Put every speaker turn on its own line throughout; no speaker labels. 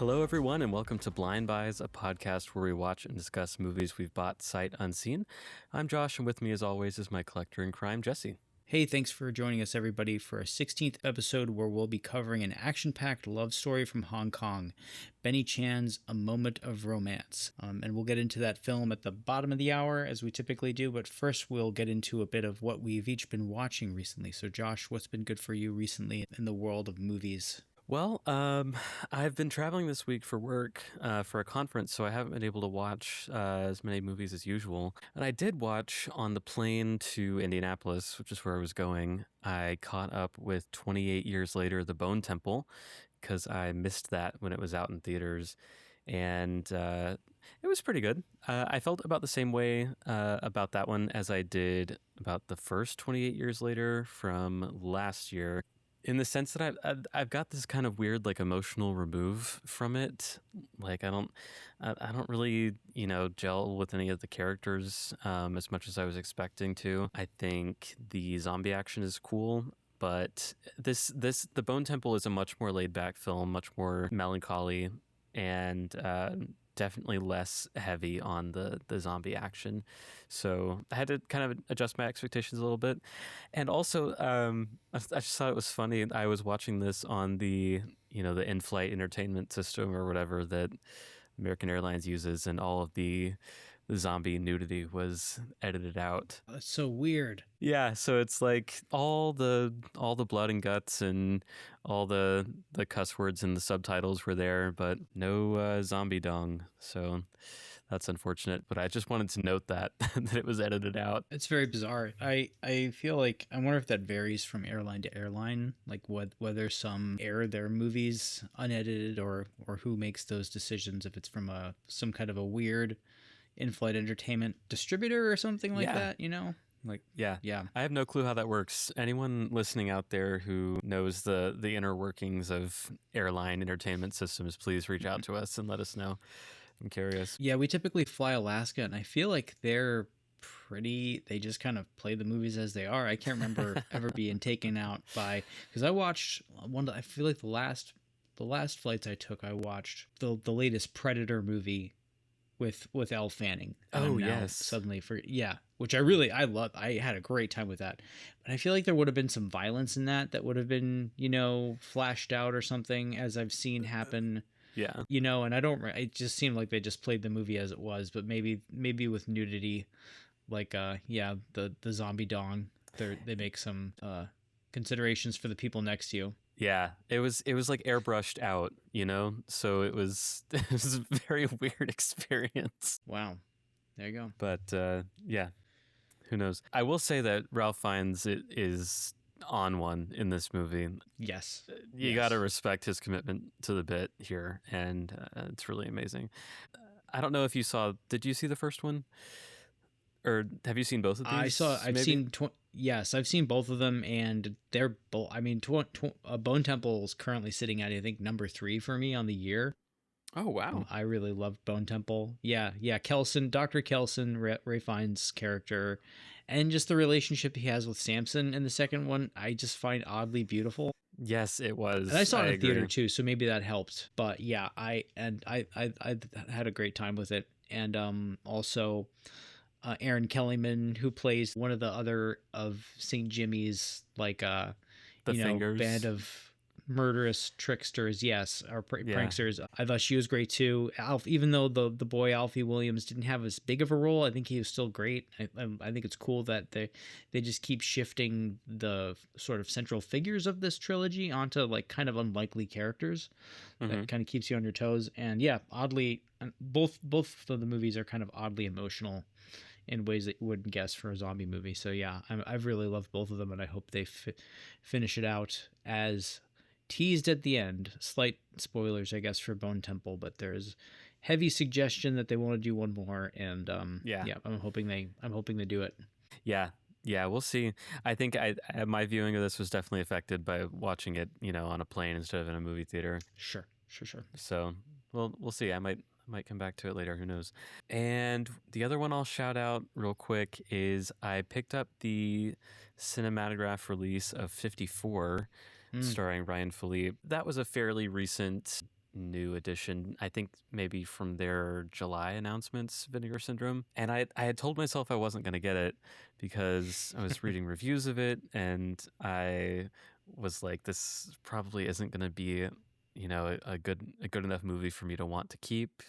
Hello, everyone, and welcome to Blind Buys, a podcast where we watch and discuss movies we've bought sight unseen. I'm Josh, and with me, as always, is my collector in crime, Jesse.
Hey, thanks for joining us, everybody, for our 16th episode where we'll be covering an action-packed love story from Hong Kong, Benny Chan's A Moment of Romance. And we'll get into that film at the bottom of the hour, as we typically do, but first we'll get into a bit of what we've each been watching recently. So, Josh, what's been good for you recently in the world of movies?
Well, I've been traveling this week for work for a conference, so I haven't been able to watch as many movies as usual. And I did watch on the plane to Indianapolis, which is where I was going. I caught up with 28 Years Later, The Bone Temple, because I missed that when it was out in theaters. And it was pretty good. I felt about the same way about that one as I did about the first 28 Years Later from last year. In the sense that I've got this kind of weird like emotional remove from it. Like I don't really gel with any of the characters as much as I was expecting to. I think the zombie action is cool, but the Bone Temple is a much more laid back film, much more melancholy, and definitely less heavy on the zombie action. So I had to kind of adjust my expectations a little bit. And also, I just thought it was funny. I was watching this on the in-flight entertainment system or whatever that American Airlines uses, and all of the zombie nudity was edited out.
That's so weird.
Yeah, so it's like all the blood and guts and all the cuss words and the subtitles were there, but no zombie dong. So that's unfortunate. But I just wanted to note that that it was edited out.
It's very bizarre. I feel like I wonder if that varies from airline to airline, like whether some air their movies unedited or who makes those decisions. If it's from some kind of a weird in-flight entertainment distributor or something like that, Like
yeah. I have no clue how that works. Anyone listening out there who knows the inner workings of airline entertainment systems, please reach out to us and let us know. I'm curious.
Yeah, we typically fly Alaska, and I feel like they just kind of play the movies as they are. I can't remember ever being taken out by, because I watched I feel like the last flights I took, I watched the latest Predator movie with Elle Fanning.
Oh, yes.
Suddenly which I love. I had a great time with that. But I feel like there would have been some violence in that would have been, flashed out or something, as I've seen happen.
Yeah.
And it just seemed like they just played the movie as it was, but maybe with nudity, like the zombie dong, they make some considerations for the people next to you.
Yeah, it was like airbrushed out, so it was a very weird experience.
Wow. There you go.
But yeah, who knows? I will say that Ralph Fiennes is on one in this movie.
Yes.
You got to respect his commitment to the bit here, and it's really amazing. I don't know if you saw, did you see the first one? Or have you seen both of these?
Yes, I've seen both of them, and they're both, I mean, Bone Temple is currently sitting at, I think, number 3 for me on the year.
Oh, wow.
I really loved Bone Temple. Yeah. Dr. Kelson, Ray Fiennes' character, and just the relationship he has with Samson in the second one, I just find oddly beautiful.
Yes, it was.
And I saw it in theater too, so maybe that helped. But yeah, I had a great time with it. And also Aaron Kellyman, who plays one of the other of St. Jimmy's, like band of murderous tricksters, pranksters. I thought she was great too. Even though the boy Alfie Williams didn't have as big of a role, I think he was still great. I think it's cool that they just keep shifting the sort of central figures of this trilogy onto like kind of unlikely characters. Mm-hmm. That kind of keeps you on your toes. And yeah, oddly, both of the movies are kind of oddly emotional in ways that you wouldn't guess for a zombie movie. So yeah, I've really loved both of them, and I hope they finish it out as teased at the end. Slight spoilers, I guess, for Bone Temple, but there's heavy suggestion that they want to do one more, and I'm hoping they do it.
Yeah, we'll see. I think my viewing of this was definitely affected by watching it, on a plane instead of in a movie theater.
Sure.
So, well, we'll see. I might come back to it later. Who knows? And the other one I'll shout out real quick is I picked up the cinematograph release of 54, starring Ryan Philippe. That was a fairly recent new edition. I think maybe from their July announcements, Vinegar Syndrome. And I had told myself I wasn't going to get it because I was reading reviews of it, and I was like, this probably isn't going to be, a good enough movie for me to want to keep.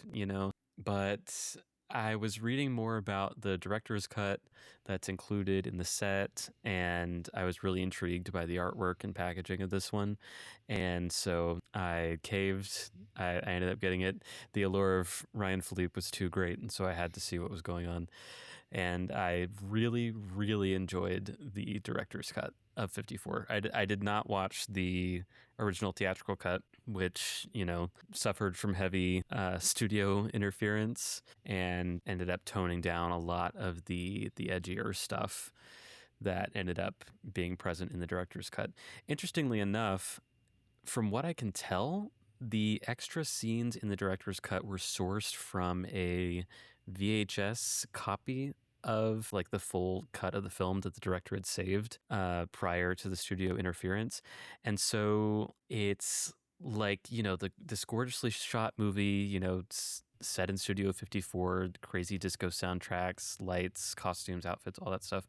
But I was reading more about the director's cut that's included in the set, and I was really intrigued by the artwork and packaging of this one. And so I caved. I ended up getting it. The allure of Ryan Philippe was too great, and so I had to see what was going on. And I really, really enjoyed the director's cut of 54. I did not watch the original theatrical cut, which, suffered from heavy studio interference and ended up toning down a lot of the edgier stuff that ended up being present in the director's cut. Interestingly enough, from what I can tell, the extra scenes in the director's cut were sourced from a VHS copy of like the full cut of the film that the director had saved prior to the studio interference. And so it's like, this gorgeously shot movie, set in Studio 54, crazy disco soundtracks, lights, costumes, outfits, all that stuff.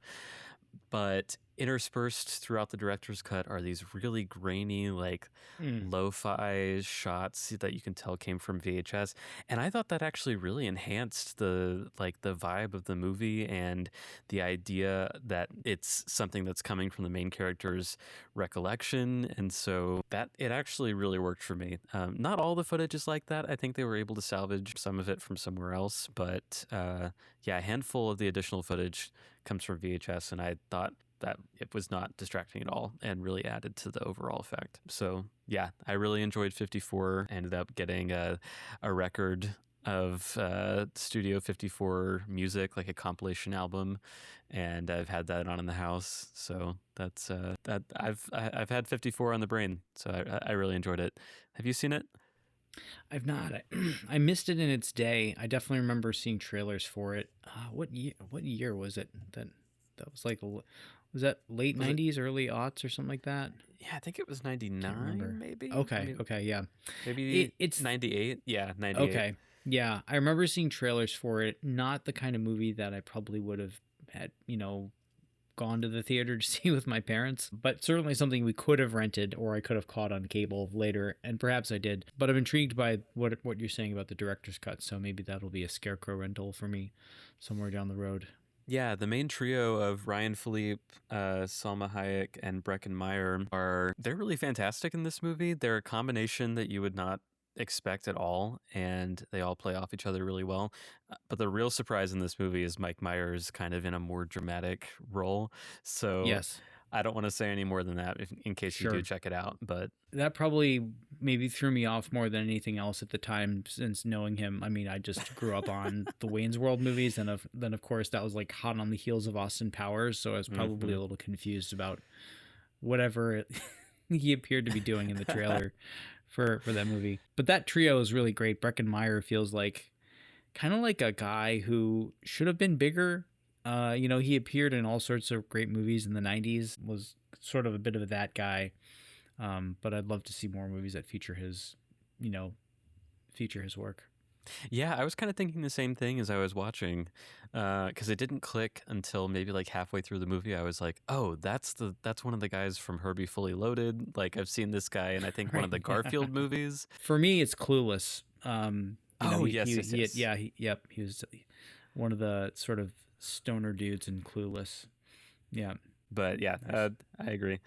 But interspersed throughout the director's cut are these really grainy, like
Mm.
lo-fi shots that you can tell came from VHS. And I thought that actually really enhanced the vibe of the movie and the idea that it's something that's coming from the main character's recollection. And so that it actually really worked for me. Not all the footage is like that. I think they were able to salvage some of it from somewhere else. But yeah, a handful of the additional footage comes from VHS, and I thought that it was not distracting at all and really added to the overall effect. So yeah, I really enjoyed 54. Ended up getting a record of Studio 54 music, like a compilation album, and I've had that on in the house. So that's that I've had 54 on the brain, so I really enjoyed it. Have you seen it?
I've not. I missed it in its day. I definitely remember seeing trailers for it. What year? What year was it? That was like, was that late
Was it?
'90s, early aughts, or something like that?
Yeah, I think it was
Can't
99,
remember.
maybe. I
Okay.
mean,
Okay. Yeah.
maybe
It's
98. Yeah, 98.
okay. Yeah, I remember seeing trailers for it. Not the kind of movie that I probably would have had, gone to the theater to see with my parents, but certainly something we could have rented or I could have caught on cable later, and perhaps I did. But I'm intrigued by what you're saying about the director's cut, so maybe that'll be a Scarecrow rental for me somewhere down the road.
Yeah, the main trio of Ryan Philippe, Salma Hayek, and Breckin Meyer they're really fantastic in this movie. They're a combination that you would not expect at all, and they all play off each other really well. But the real surprise in this movie is Mike Myers kind of in a more dramatic role. So
Yes,
I don't want to say any more than that in case you do
sure.
check it out. But
That probably maybe threw me off more than anything else at the time, since knowing him. I mean, I just grew up on the Wayne's World movies, and then of course that was like hot on the heels of Austin Powers, so I was probably
mhm.
a little confused about whatever he appeared to be doing in the trailer for that movie. But that trio is really great. Breckin Meyer feels like kind of like a guy who should have been bigger. He appeared in all sorts of great movies in the '90s. Was sort of a bit of that guy. But I'd love to see more movies that you know, feature his work.
Yeah, I was kind of thinking the same thing as I was watching, because it didn't click until maybe like halfway through the movie. I was like, "Oh, that's one of the guys from Herbie Fully Loaded." Like I've seen this guy in I think one of
Right.
the Garfield movies.
For me, it's Clueless.
Oh, yes, yes, yes.
Yeah, yep. He was one of the sort of stoner dudes in Clueless. Yeah,
But yeah,
nice.
I agree.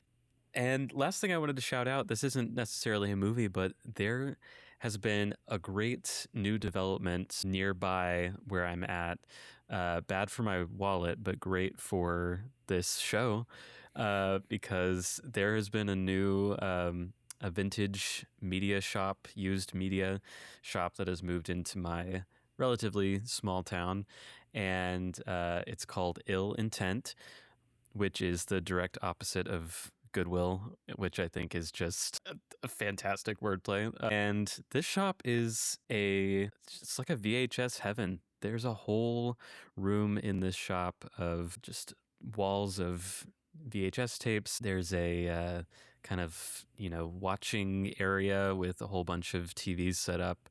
And last thing I wanted to shout out, this isn't necessarily a movie, but there has been a great new development nearby where I'm at. Bad for my wallet, but great for this show, because there has been a vintage media shop, used media shop that has moved into my relatively small town, and it's called Ill Intent, which is the direct opposite of Goodwill, which I think is just a fantastic wordplay. And this shop is it's like a VHS heaven. There's a whole room in this shop of just walls of VHS tapes. There's a kind of, watching area with a whole bunch of TVs set up,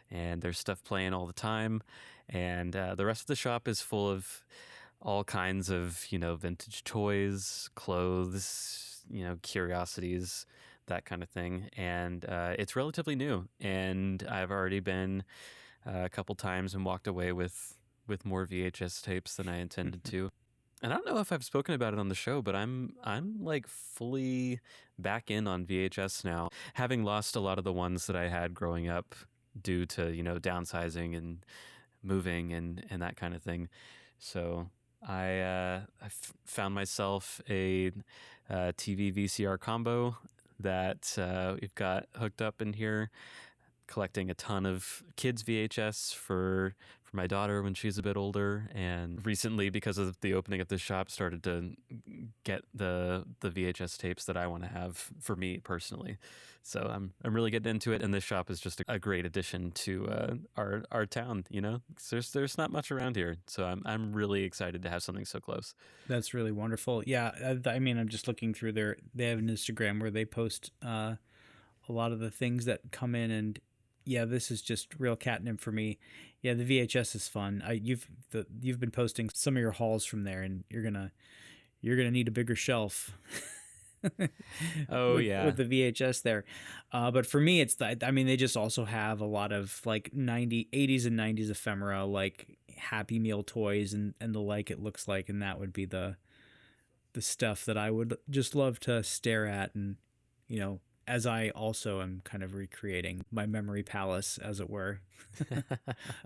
and there's stuff playing all the time. And the rest of the shop is full of all kinds of, vintage toys, clothes, curiosities, that kind of thing. And it's relatively new. And I've already been a couple times and walked away with more VHS tapes than I intended to. And I don't know if I've spoken about it on the show, but I'm like fully back in on VHS now, having lost a lot of the ones that I had growing up due to, downsizing and moving and that kind of thing. So I found myself a TV VCR combo that we've got hooked up in here, collecting a ton of kids VHS for my daughter when she's a bit older, and recently, because of the opening of this shop, started to get the VHS tapes that I want to have for me personally. So I'm really getting into it, and this shop is just a great addition to our town. 'Cause there's not much around here, so I'm really excited to have something so close.
That's really wonderful. Yeah, I mean, I'm just looking through they have an Instagram where they post a lot of the things that come in, and yeah, this is just real catnip for me. Yeah, the VHS is fun. You've been posting some of your hauls from there, and you're gonna need a bigger shelf.
Oh
with
yeah.
the VHS there. But for me, it's I mean, they just also have a lot of like 80s and 90s ephemera, like Happy Meal toys and the like, it looks like, and that would be the stuff that I would just love to stare at, and as I also am kind of recreating my memory palace, as it were,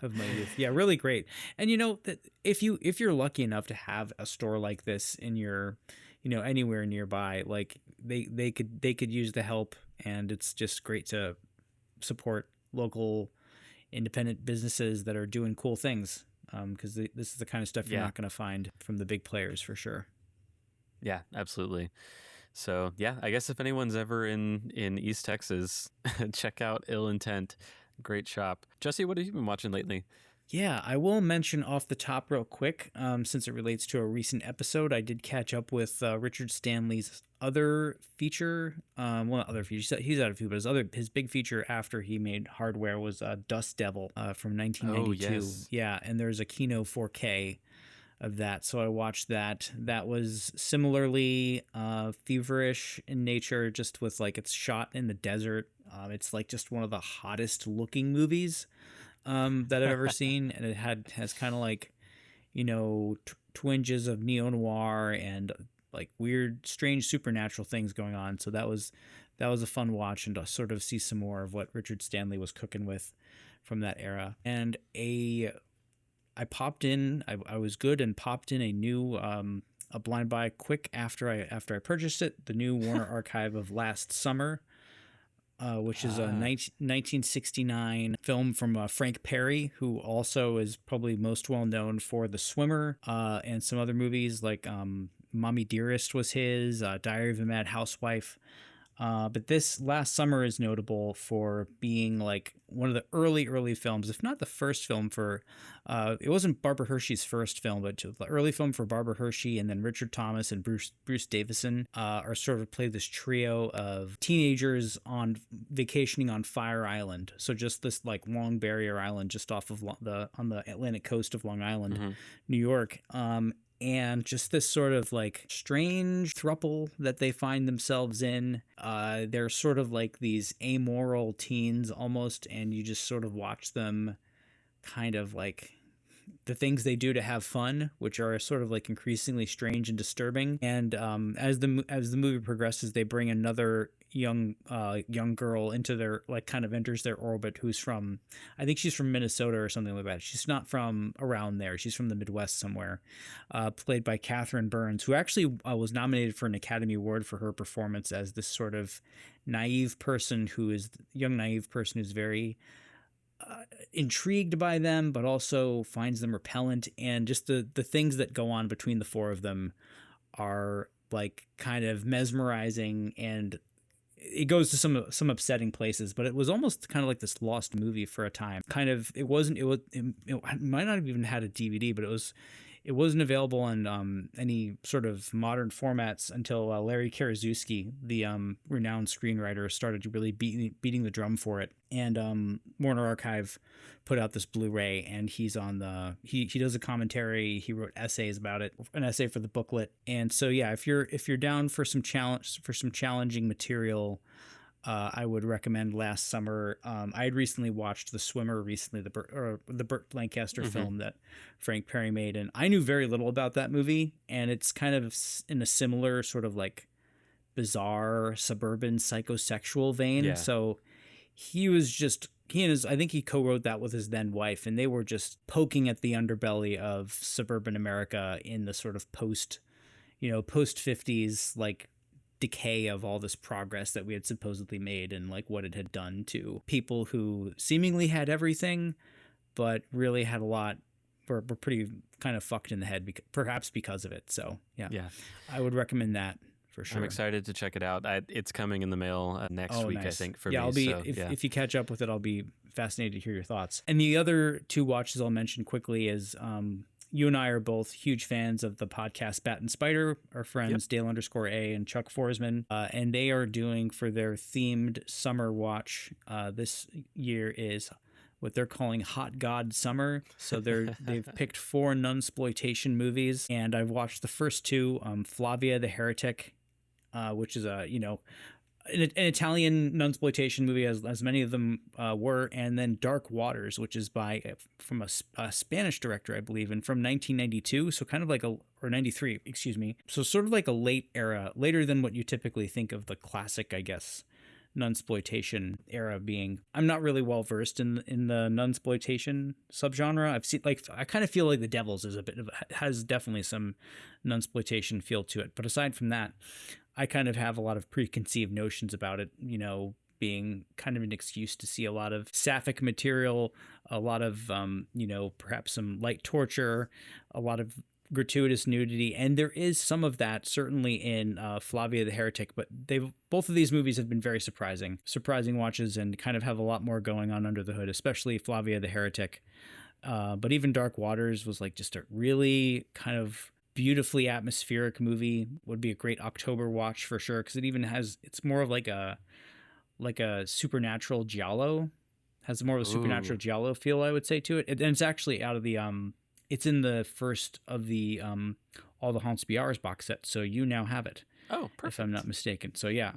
of my youth. Yeah, really great. And that if you're lucky enough to have a store like this in your, anywhere nearby, like they could use the help, and it's just great to support local independent businesses that are doing cool things. Because this is the kind of stuff you're
Yeah.
not going to find from the big players, for sure.
Yeah, absolutely. So yeah, I guess if anyone's ever in East Texas, check out Ill Intent. Great shop. Jesse, what have you been watching lately?
Yeah, I will mention off the top real quick, since it relates to a recent episode. I did catch up with Richard Stanley's other feature. Well, not other feature. He's out of a few, but his big feature after he made Hardware was Dust Devil from
Oh
1992.
yes.
Yeah, and there's a Kino 4K of that, so I watched that. That was similarly feverish in nature, just with like it's shot in the desert. It's like just one of the hottest looking movies that I've ever seen, and it has kind of like twinges of neo noir and like weird, strange supernatural things going on. So that was a fun watch, and to sort of see some more of what Richard Stanley was cooking with from that era. And I popped in. I was good and popped in a new a blind buy quick after I purchased it. The new Warner Archive of Last Summer, which is a 1969 film from Frank Perry, who also is probably most well known for The Swimmer and some other movies like Mommy Dearest was his, Diary of a Mad Housewife. But this Last Summer is notable for being like one of the early films, if not the first film for, it wasn't Barbara Hershey's first film, but the early film for Barbara Hershey, and then Richard Thomas and Bruce Davison are sort of play this trio of teenagers on vacationing on Fire Island. So just this like Long Barrier Island, just off of on the Atlantic coast of Long Island, New York. And just this sort of like strange throuple that they find themselves in. They're sort of like these amoral teens almost, and you just sort of watch them kind of like the things they do to have fun, which are sort of like increasingly strange and disturbing. And as the movie progresses, they bring another young girl into their, like, kind of enters their orbit, who's from, I think she's from Minnesota or something like that. She's not from around there. She's from the Midwest somewhere, played by Catherine Burns, who actually was nominated for an Academy Award for her performance as this sort of naive person who's very intrigued by them, but also finds them repellent. And just the things that go on between the four of them are like kind of mesmerizing, and it goes to some upsetting places. But it was almost kind of like this lost movie for a time. Kind of, it might not have even had a DVD, but it wasn't available on any sort of modern formats until Larry Karaszewski, the renowned screenwriter, started really beating the drum for it. And Warner Archive put out this Blu-ray, and he's on the he does a commentary. He wrote essays about it, an essay for the booklet. And so yeah, if you're down for some challenging material, I would recommend Last Summer. I had recently watched The Swimmer recently, the Burt Lancaster film that Frank Perry made, and I knew very little about that movie, and it's kind of in a similar sort of like bizarre suburban psychosexual vein.
Yeah.
So I think he co-wrote that with his then wife, and they were just poking at the underbelly of suburban America in the sort of post 50s like decay of all this progress that we had supposedly made, and like what it had done to people who seemingly had everything but really had a lot, were pretty kind of fucked in the head, perhaps because of it. So yeah, I would recommend that for sure.
I'm excited to check it out. It's coming in the mail next week,
nice.
I think, for
me.
I'll
be if you catch up with it, I'll be fascinated to hear your thoughts. And the other two watches I'll mention quickly is you and I are both huge fans of the podcast Bat and Spider, our friends Dale _A and Chuck Forsman, and they are doing for their themed summer watch this year is what they're calling Hot God Summer. So they've picked 4 nunsploitation movies, and I've watched the first 2, Flavia the Heretic, which is an Italian nunsploitation movie, as many of them were, and then Dark Waters, which is from a Spanish director, I believe, and from 1992, so kind of like or 93, excuse me. So sort of like a later than what you typically think of the classic, I guess, nunsploitation era being. I'm not really well versed in the nunsploitation subgenre. I've seen, like, I kind of feel like The Devils is has definitely some nunsploitation feel to it, but aside from that, I kind of have a lot of preconceived notions about it, being kind of an excuse to see a lot of sapphic material, a lot of, perhaps some light torture, a lot of gratuitous nudity. And there is some of that certainly in Flavia the Heretic, but both of these movies have been very surprising watches, and kind of have a lot more going on under the hood, especially Flavia the Heretic. But even Dark Waters was like just a really kind of beautifully atmospheric movie. Would be a great October watch for sure, because it's more of like a supernatural giallo, has more of a supernatural giallo feel, I would say, to it. And it's actually out of the it's in the first of the All the Haunts Be Ours box set, so you now have it.
Oh, perfect.
If I'm not mistaken. So yeah.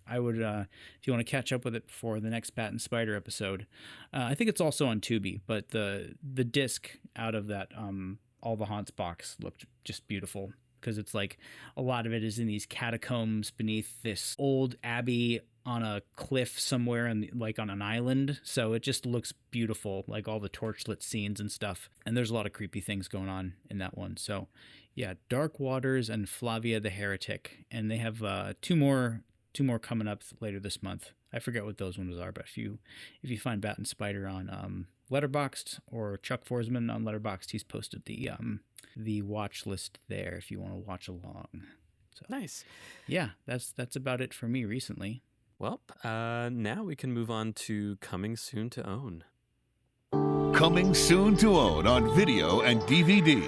I would, if you want to catch up with it before the next Bat and Spider episode, I think it's also on Tubi, but the disc out of that All the Haunts box looked just beautiful, because it's like a lot of it is in these catacombs beneath this old abbey on a cliff somewhere, and like on an island. So it just looks beautiful, like all the torchlit scenes and stuff. And there's a lot of creepy things going on in that one. So yeah, Dark Waters and Flavia the Heretic, and they have two more coming up later this month. I forget what those ones are, but if you find Bat and Spider on Letterboxd, or Chuck Forsman on Letterboxd, he's posted the watch list there if you want to watch along. So
nice.
Yeah, that's about it for me recently.
Well, now we can move on to Coming Soon to Own.
Coming soon to own on video and DVD.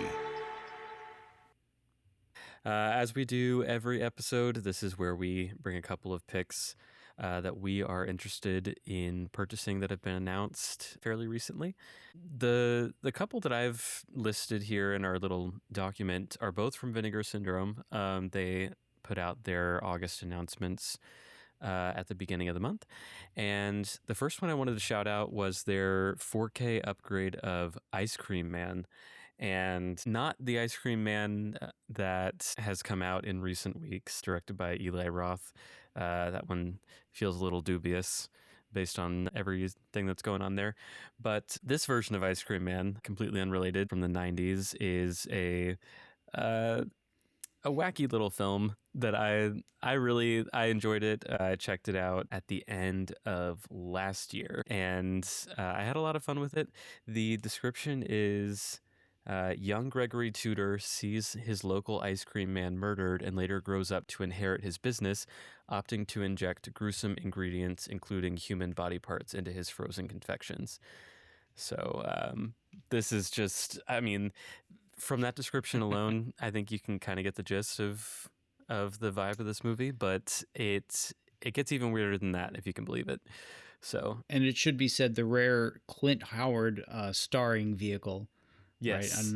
As we do every episode, this is where we bring a couple of picks that we are interested in purchasing that have been announced fairly recently. The couple that I've listed here in our little document are both from Vinegar Syndrome. They put out their August announcements at the beginning of the month. And the first one I wanted to shout out was their 4K upgrade of Ice Cream Man. And not the Ice Cream Man that has come out in recent weeks, directed by Eli Roth. That one feels a little dubious based on everything that's going on there. But this version of Ice Cream Man, completely unrelated, from the 90s, is a wacky little film that I enjoyed it. I checked it out at the end of last year, and I had a lot of fun with it. The description is: young Gregory Tudor sees his local ice cream man murdered and later grows up to inherit his business, opting to inject gruesome ingredients, including human body parts, into his frozen confections. So this is just, from that description alone, I think you can kind of get the gist of the vibe of this movie, but it gets even weirder than that, if you can believe it. So,
And it should be said, the rare Clint Howard starring vehicle, right?
yes.
I don't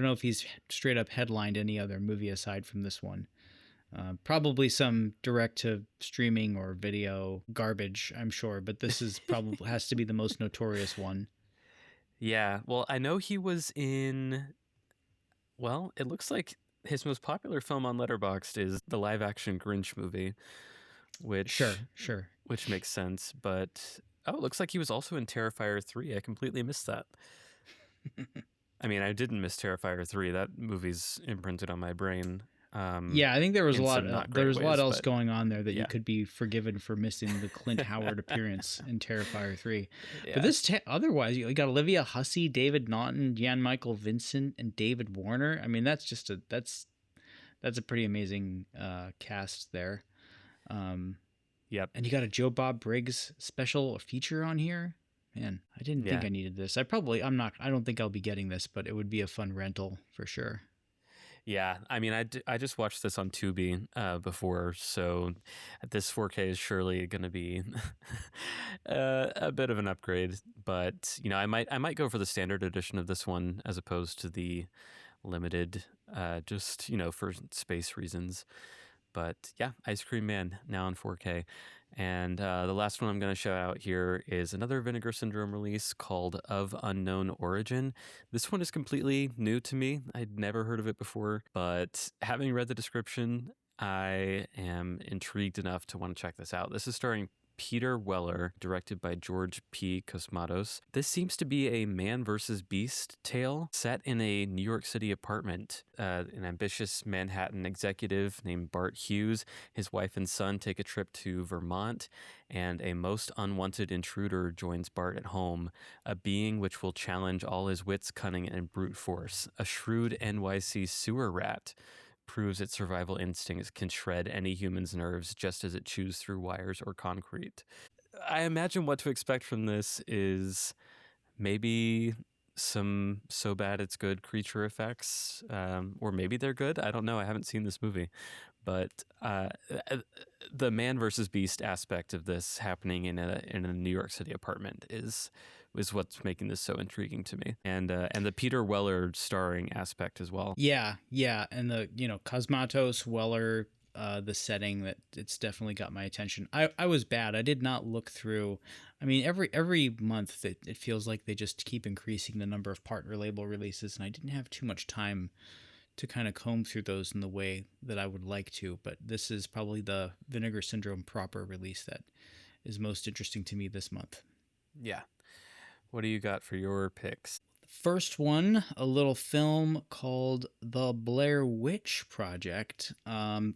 know if he's straight up headlined any other movie aside from this one. Probably some direct to streaming or video garbage, I'm sure, but this is probably has to be the most notorious one.
Yeah. Well, I know he was in, well, it looks like his most popular film on Letterboxd is the live action Grinch movie,
Sure.
which makes sense, but oh, it looks like he was also in Terrifier 3. I completely missed that. I mean, I didn't miss Terrifier 3. That movie's imprinted on my brain.
Yeah, I think there was a
in
lot.
some not
There
great
was a lot
ways,
else
but
going on there that you
yeah.
could be forgiven for missing the Clint Howard appearance in Terrifier 3.
Yeah.
But this otherwise, you got Olivia Hussey, David Naughton, Jan Michael Vincent, and David Warner. I mean, that's a pretty amazing cast there.
Yep.
And you got a Joe Bob Briggs special feature on here. Man, I didn't think
Yeah.
I needed this. I don't think I'll be getting this, but it would be a fun rental for sure.
Yeah, I mean, I just watched this on Tubi before, so this 4K is surely going to be a bit of an upgrade. But I might go for the standard edition of this one as opposed to the limited, just for space reasons. But yeah, Ice Cream Man now in 4K. And the last one I'm going to shout out here is another Vinegar Syndrome release called Of Unknown Origin. This one is completely new to me. I'd never heard of it before, but having read the description, I am intrigued enough to want to check this out. This is starring Peter Weller, directed by George P. Cosmatos. This seems to be a man versus beast tale set in a New York City apartment. An ambitious Manhattan executive named Bart Hughes, his wife and son take a trip to Vermont, and a most unwanted intruder joins Bart at home, a being which will challenge all his wits, cunning, and brute force. A shrewd NYC sewer rat proves its survival instincts can shred any human's nerves just as it chews through wires or concrete. I imagine what to expect from this is maybe some so bad it's good creature effects, or maybe they're good. I don't know. I haven't seen this movie. But the man versus beast aspect of this happening in a New York City apartment is what's making this so intriguing to me, and the Peter Weller starring aspect as well.
Yeah, and the Cosmatos, Weller, the setting, that it's definitely got my attention. I was bad. I did not look through. I mean, every month it feels like they just keep increasing the number of partner label releases, and I didn't have too much time to kind of comb through those in the way that I would like to. But this is probably the Vinegar Syndrome proper release that is most interesting to me this month.
Yeah. What do you got for your picks?
First one, a little film called The Blair Witch Project.
Ever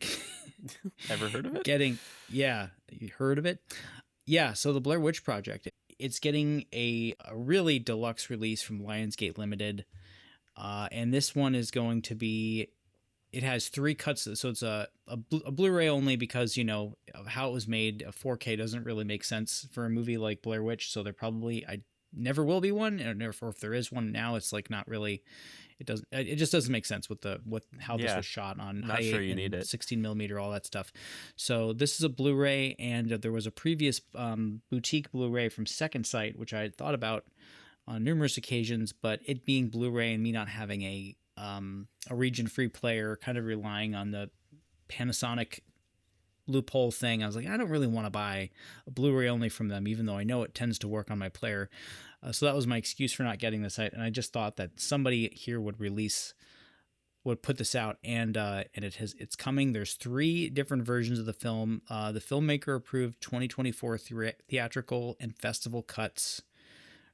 heard of it?
You heard of it? Yeah, so The Blair Witch Project. It's getting a really deluxe release from Lionsgate Limited. And this one is going to be, it has 3 cuts. So it's a Blu-ray only because, of how it was made. A 4K doesn't really make sense for a movie like Blair Witch. So I never will be one. And if there is one now, it's like not really, it just doesn't make sense with how this was shot on
not
high
sure you
and
need it.
16 millimeter, all that stuff. So this is a Blu-ray, and there was a previous boutique Blu-ray from Second Sight, which I had thought about on numerous occasions, but it being Blu-ray and me not having a region-free player, kind of relying on the Panasonic loophole thing, I was like, I don't really want to buy a Blu-ray only from them, even though I know it tends to work on my player. So that was my excuse for not getting this. And I just thought that somebody here would put this out, and it's coming. There's 3 different versions of the film. The filmmaker approved 2024 theatrical and festival cuts,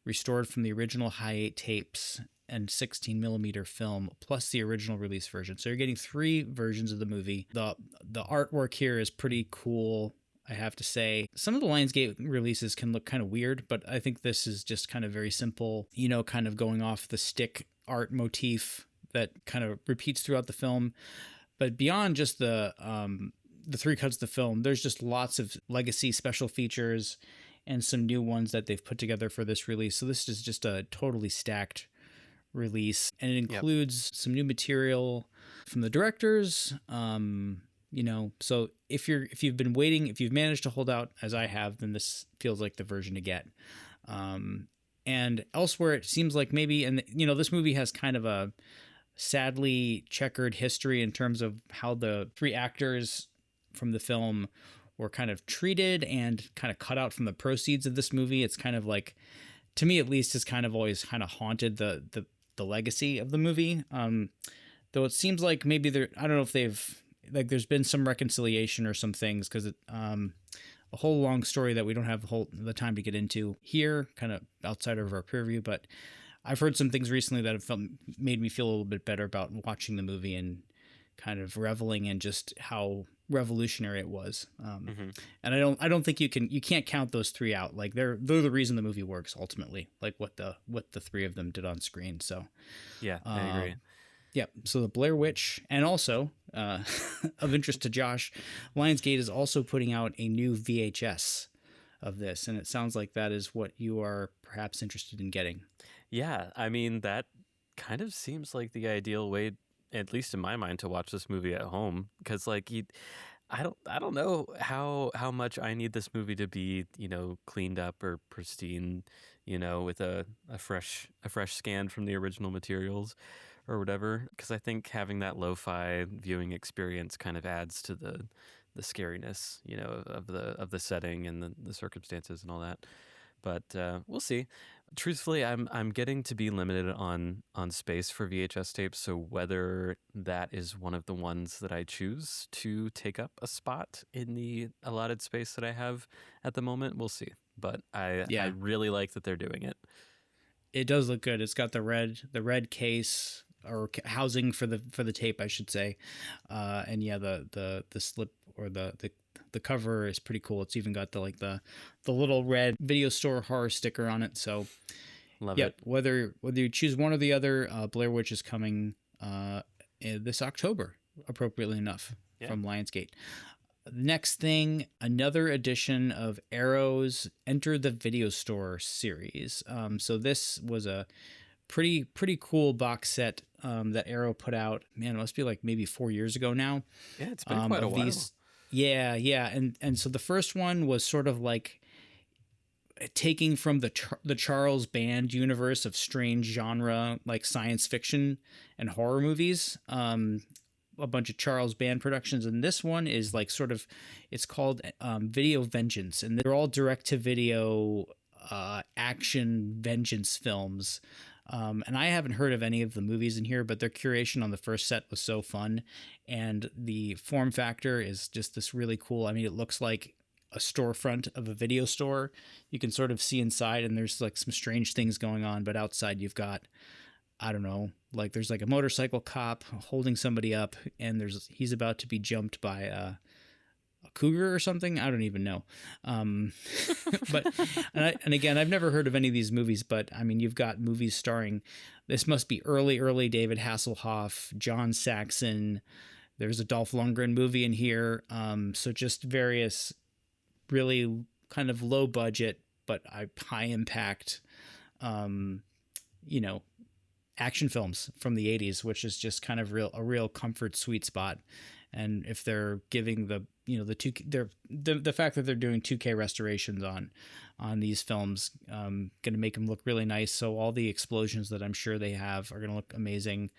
restored from the original high 8 tapes and 16 millimeter film, plus the original release version. So you're getting 3 versions of the movie. The artwork here is pretty cool, I have to say. Some of the Lionsgate releases can look kind of weird, but I think this is just kind of very simple, kind of going off the stick art motif that kind of repeats throughout the film. But beyond just the 3 cuts of the film, there's just lots of legacy special features and some new ones that they've put together for this release. So this is just a totally stacked release, and it
Yep.
includes some new material from the directors. So if you've been waiting, if you've managed to hold out as I have, then this feels like the version to get. And elsewhere, it seems like maybe, and this movie has kind of a sadly checkered history in terms of how the three actors from the film were kind of treated and kind of cut out from the proceeds of this movie. It's kind of like, to me at least, has kind of always kind of haunted the legacy of the movie. Though it seems like maybe I don't know if there's been some reconciliation or some things, because a whole long story that we don't have the time to get into here, kind of outside of our purview. But I've heard some things recently that have made me feel a little bit better about watching the movie and kind of reveling in just how revolutionary it was. And I don't think you can't count those three out. Like they're the reason the movie works ultimately, like what the three of them did on screen. So
Yeah, I agree.
yeah. So the Blair Witch, and also of interest to Josh, Lionsgate is also putting out a new VHS of this, and it sounds like that is what you are perhaps interested in getting.
Yeah, I mean, that kind of seems like the ideal way, at least in my mind, to watch this movie at home, because like I don't know how much I need this movie to be, cleaned up or pristine, with a fresh scan from the original materials or whatever, because I think having that lo-fi viewing experience kind of adds to the scariness, of the setting and the circumstances and all that. But we'll see. Truthfully, I'm getting to be limited on space for VHS tapes, so whether that is one of the ones that I choose to take up a spot in the allotted space that I have at the moment, we'll see. But I really like that they're doing it.
It does look good. It's got the red case, or housing for the tape, I should say. And yeah, the slip, or the cover is pretty cool. It's even got the little red video store horror sticker on it. So
Love it.
Whether you choose one or the other, Blair Witch is coming this October, appropriately enough, from Lionsgate. Next thing, another edition of Arrow's Enter the Video Store series. So this was a pretty cool box set that Arrow put out. Man, it must be like maybe 4 years ago now.
Yeah, it's been quite a while.
Yeah. And so the first one was sort of like taking from the Charles Band universe of strange genre, like science fiction and horror movies. A bunch of Charles Band productions, and this one is like it's called Video Vengeance, and they're all direct to video action vengeance films. And I haven't heard of any of the movies in here, but their curation on the first set was so fun, and the form factor is just this really cool. I mean, it looks like a storefront of a video store. You can sort of see inside, and there's like some strange things going on, but outside you've got, I don't know, like there's like a motorcycle cop holding somebody up, and he's about to be jumped by a cougar or something. I don't even know. But and again, I've never heard of any of these movies, but I mean, you've got movies starring, this must be early David Hasselhoff, John Saxon. There's a Dolph Lundgren movie in here. So just various really kind of low budget but high impact, action films from the 80s, which is just kind of a real comfort sweet spot. And if they're giving the fact that they're doing 2K restorations on these films, going to make them look really nice. So all the explosions that I'm sure they have are going to look amazing.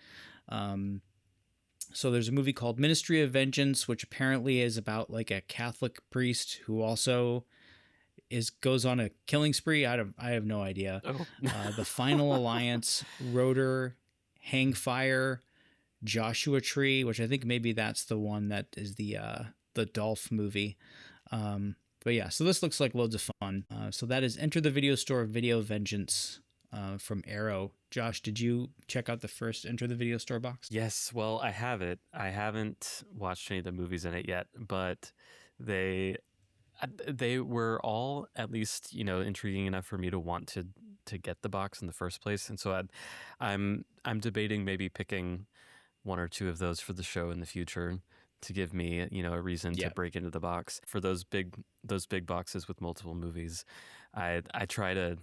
So there's a movie called Ministry of Vengeance, which apparently is about like a Catholic priest who also goes on a killing spree. I have no idea.
Oh.
The Final Alliance, Rotor, Hangfire, Joshua Tree, which I think maybe that's the one that is the Dolph movie. But yeah, so this looks like loads of fun. So that is Enter the Video Store, Video Vengeance, from Arrow. Josh, did you check out the first Enter the Video Store box?
Yes, well, I have it. I haven't watched any of the movies in it yet, but they were all at least, intriguing enough for me to want to get the box in the first place. And so I'm debating maybe picking one or two of those for the show in the future to give me, a reason to break into the box. For those big boxes with multiple movies, I try to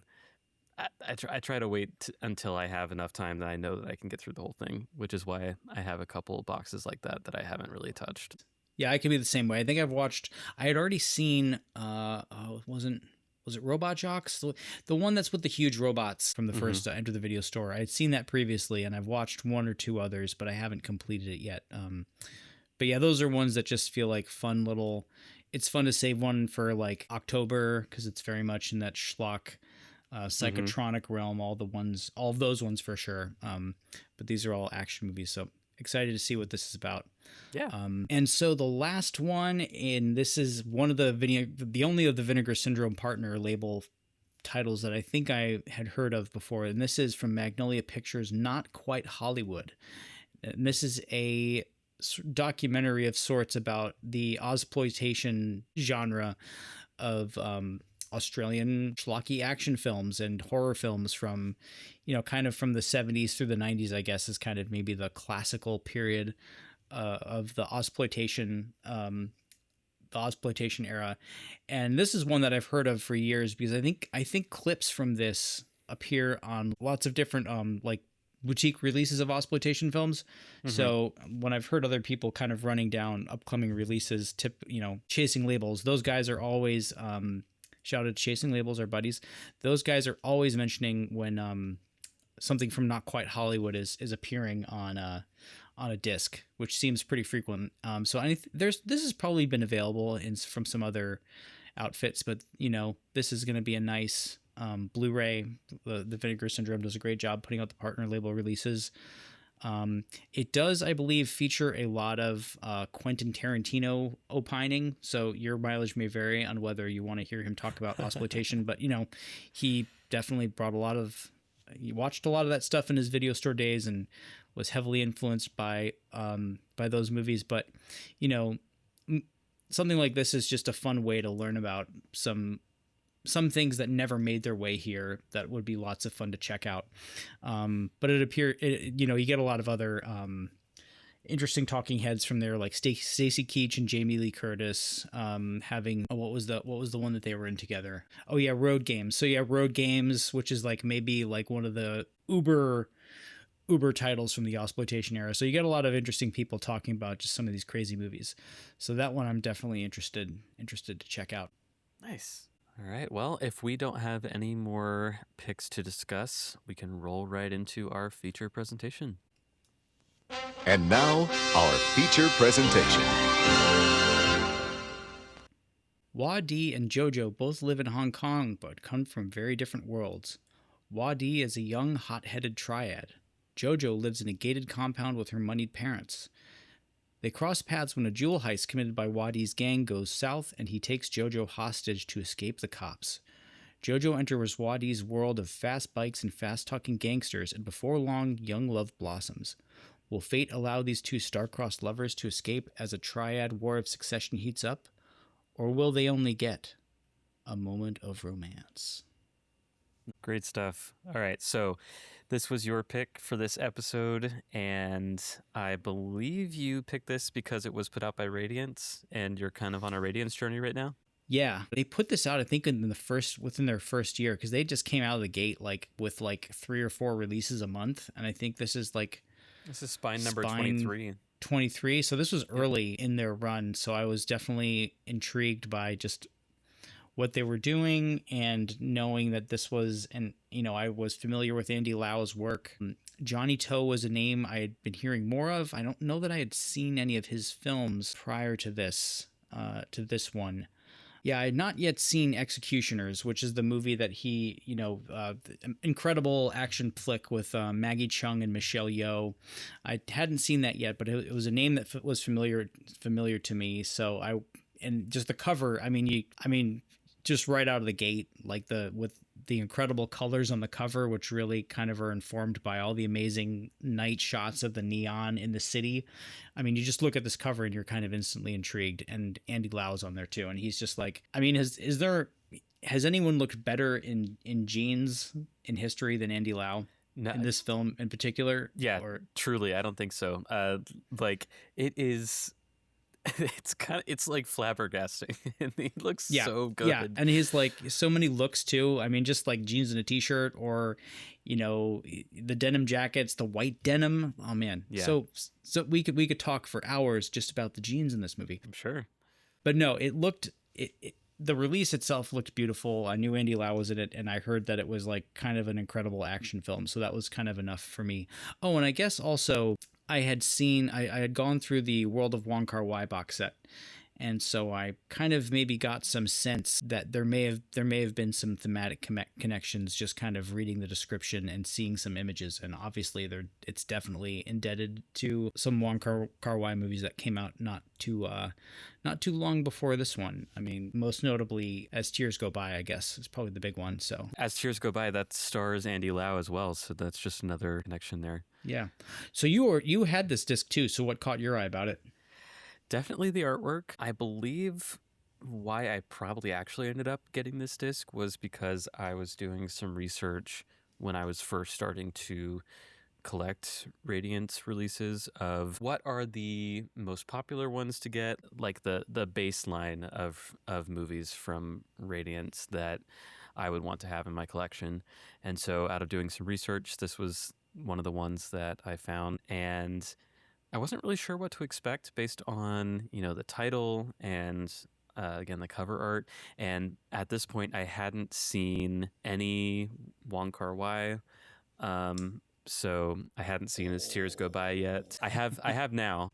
I try to wait until I have enough time that I know that I can get through the whole thing, which is why I have a couple boxes like that I haven't really touched.
Yeah, I can be the same way. I think I had already seen, was it Robot Jocks? The one that's with the huge robots from the first Enter the Video store. I had seen that previously, and I've watched one or two others, but I haven't completed it yet. But yeah, those are ones that just feel like fun little. It's fun to save one for like October because it's very much in that schlock, psychotronic realm. All of those ones for sure. But these are all action movies, so excited to see what this is about.
Yeah.
And so the last one, and this is one of the only of the Vinegar Syndrome partner label titles that I think I had heard of before, and this is from Magnolia Pictures, Not Quite Hollywood. And this is a documentary of sorts about the Ozploitation genre of Australian schlocky action films and horror films from, kind of from the 70s through the 90s, I guess, is kind of maybe the classical period of the Ozploitation era. And this is one that I've heard of for years because I think clips from this appear on lots of different like boutique releases of Ozploitation films. So when I've heard other people kind of running down upcoming releases, Chasing Labels, those guys are always shout out to Chasing Labels, our buddies. Those guys are always mentioning when something from Not Quite Hollywood is appearing on a disc, which seems pretty frequent. So this has probably been available from some other outfits, but this is going to be a nice Blu-ray. The Vinegar Syndrome does a great job putting out the partner label releases. It does, I believe, feature a lot of Quentin Tarantino opining, so your mileage may vary on whether you want to hear him talk about Ozploitation, but he definitely he watched a lot of that stuff in his video store days and was heavily influenced by those movies. But something like this is just a fun way to learn about some things that never made their way here that would be lots of fun to check out. But you get a lot of other interesting talking heads from there, like Stacy Keach and Jamie Lee Curtis, having what was the one that they were in together? Oh yeah, Road Games. So yeah, Road Games, which is like maybe like one of the uber titles from the Ozploitation era. So you get a lot of interesting people talking about just some of these crazy movies. So that one I'm definitely interested to check out.
Nice. All right. Well, if we don't have any more picks to discuss, we can roll right into our feature presentation.
And now, our feature presentation.
Wadi and Jojo both live in Hong Kong, but come from very different worlds. Wadi is a young, hot-headed triad. Jojo lives in a gated compound with her moneyed parents. They cross paths when a jewel heist committed by Wadi's gang goes south, and he takes Jojo hostage to escape the cops. Jojo enters Wadi's world of fast bikes and fast-talking gangsters, and before long, young love blossoms. Will fate allow these two star-crossed lovers to escape as a triad war of succession heats up? Or will they only get a moment of romance?
Great stuff. All right, so this was your pick for this episode, and I believe you picked this because it was put out by Radiance, and you're kind of on a Radiance journey right now?
Yeah, they put this out, I think, within their first year, because they just came out of the gate with 3 or 4 releases a month, and I think this is
spine number 23.
23, so this was early in their run, so I was definitely intrigued by just what they were doing and knowing that this was, and I was familiar with Andy Lau's work. Johnny To was a name I had been hearing more of. I don't know that I had seen any of his films prior to this one. Yeah, I had not yet seen Executioners, which is the movie that he, incredible action flick with Maggie Cheung and Michelle Yeoh. I hadn't seen that yet, but it was a name that was familiar to me. So and just the cover, just right out of the gate, with the incredible colors on the cover, which really kind of are informed by all the amazing night shots of the neon in the city. You just look at this cover and you're kind of instantly intrigued. And Andy Lau's on there too, and he's just like, has anyone looked better in jeans in history than Andy Lau? No, in this film in particular?
Yeah, truly, I don't think so. It is. it's like flabbergasting, and he looks
Yeah.
so
Yeah.
good.
And he's like so many looks too. I mean, just like jeans and a t-shirt, or, the denim jackets, the white denim. Oh man.
Yeah,
So we could talk for hours just about the jeans in this movie.
I'm sure.
But no, the release itself looked beautiful. I knew Andy Lau was in it, and I heard that it was like kind of an incredible action film. So that was kind of enough for me. Oh, and I guess also I had gone through the World of Wong Kar-wai box set. And so I kind of maybe got some sense that there may have been some thematic connections, just kind of reading the description and seeing some images. And obviously it's definitely indebted to some Wong Kar-wai movies that came out not too long before this one. I mean, most notably As Tears Go By, I guess, is probably the big one. So
As Tears Go By, that stars Andy Lau as well, so that's just another connection there.
yeah. So you had this disc too. So what caught your eye about it?
Definitely the artwork. I believe why I probably actually ended up getting this disc was because I was doing some research when I was first starting to collect Radiance releases of what are the most popular ones to get, like the baseline of movies from Radiance that I would want to have in my collection. And so out of doing some research, this was one of the ones that I found, and I wasn't really sure what to expect based on, the title and again, the cover art. And at this point, I hadn't seen any Wong Kar-wai. So I hadn't seen As Tears Go By yet. I have now.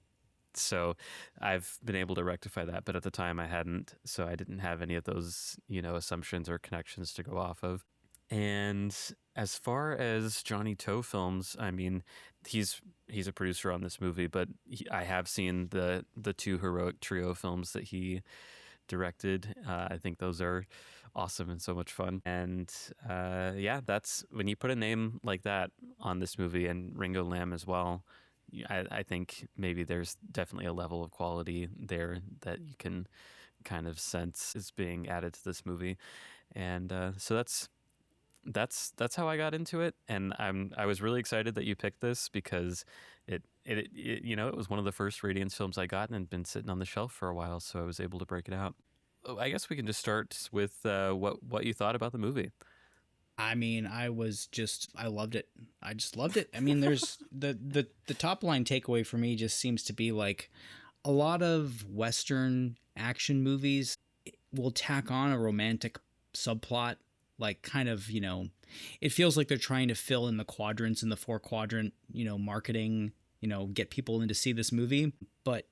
So I've been able to rectify that, but at the time I hadn't. So I didn't have any of those, assumptions or connections to go off of. And as far as Johnny To films, I mean, he's a producer on this movie, but I have seen the two Heroic Trio films that he directed. I think those are awesome and so much fun. And yeah, that's when you put a name like that on this movie, and Ringo Lam as well. I think maybe there's definitely a level of quality there that you can kind of sense is being added to this movie. And so that's how I got into it, and I was really excited that you picked this because it was one of the first Radiance films I got and had been sitting on the shelf for a while, so I was able to break it out. I guess we can just start with what you thought about the movie.
I mean, I loved it. I just loved it. I mean, there's the top line takeaway for me just seems to be like a lot of Western action movies will tack on a romantic subplot, like kind of, it feels like they're trying to fill in the quadrants in the 4-quadrant, marketing, get people in to see this movie. But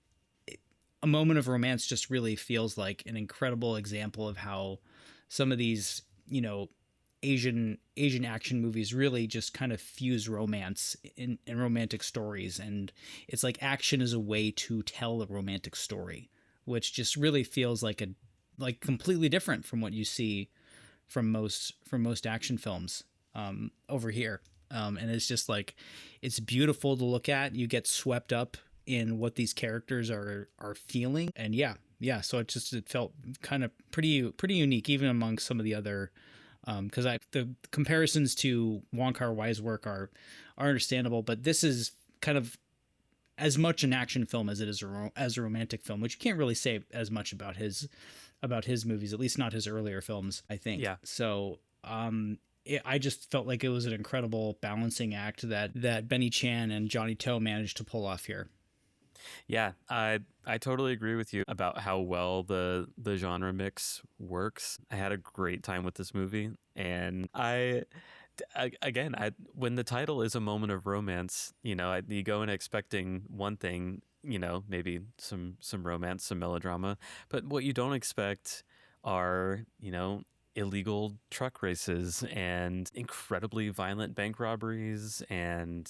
A Moment of Romance just really feels like an incredible example of how some of these, Asian action movies really just kind of fuse romance in romantic stories, and it's like action is a way to tell a romantic story, which just really feels like completely different from what you see from most action films over here. And it's just like, it's beautiful to look at. You get swept up in what these characters are feeling, and yeah. So it felt kind of pretty unique, even among some of the other. Because the comparisons to Wong Kar-wai's work are understandable, but this is kind of as much an action film as it is as a romantic film, which you can't really say as much about his movies, at least not his earlier films, I think.
Yeah.
So I just felt like it was an incredible balancing act that Benny Chan and Johnny To managed to pull off here.
Yeah, I totally agree with you about how well the genre mix works. I had a great time with this movie, and when the title is A Moment of Romance, you go in expecting one thing, maybe some romance, some melodrama, but what you don't expect are, illegal truck races and incredibly violent bank robberies and,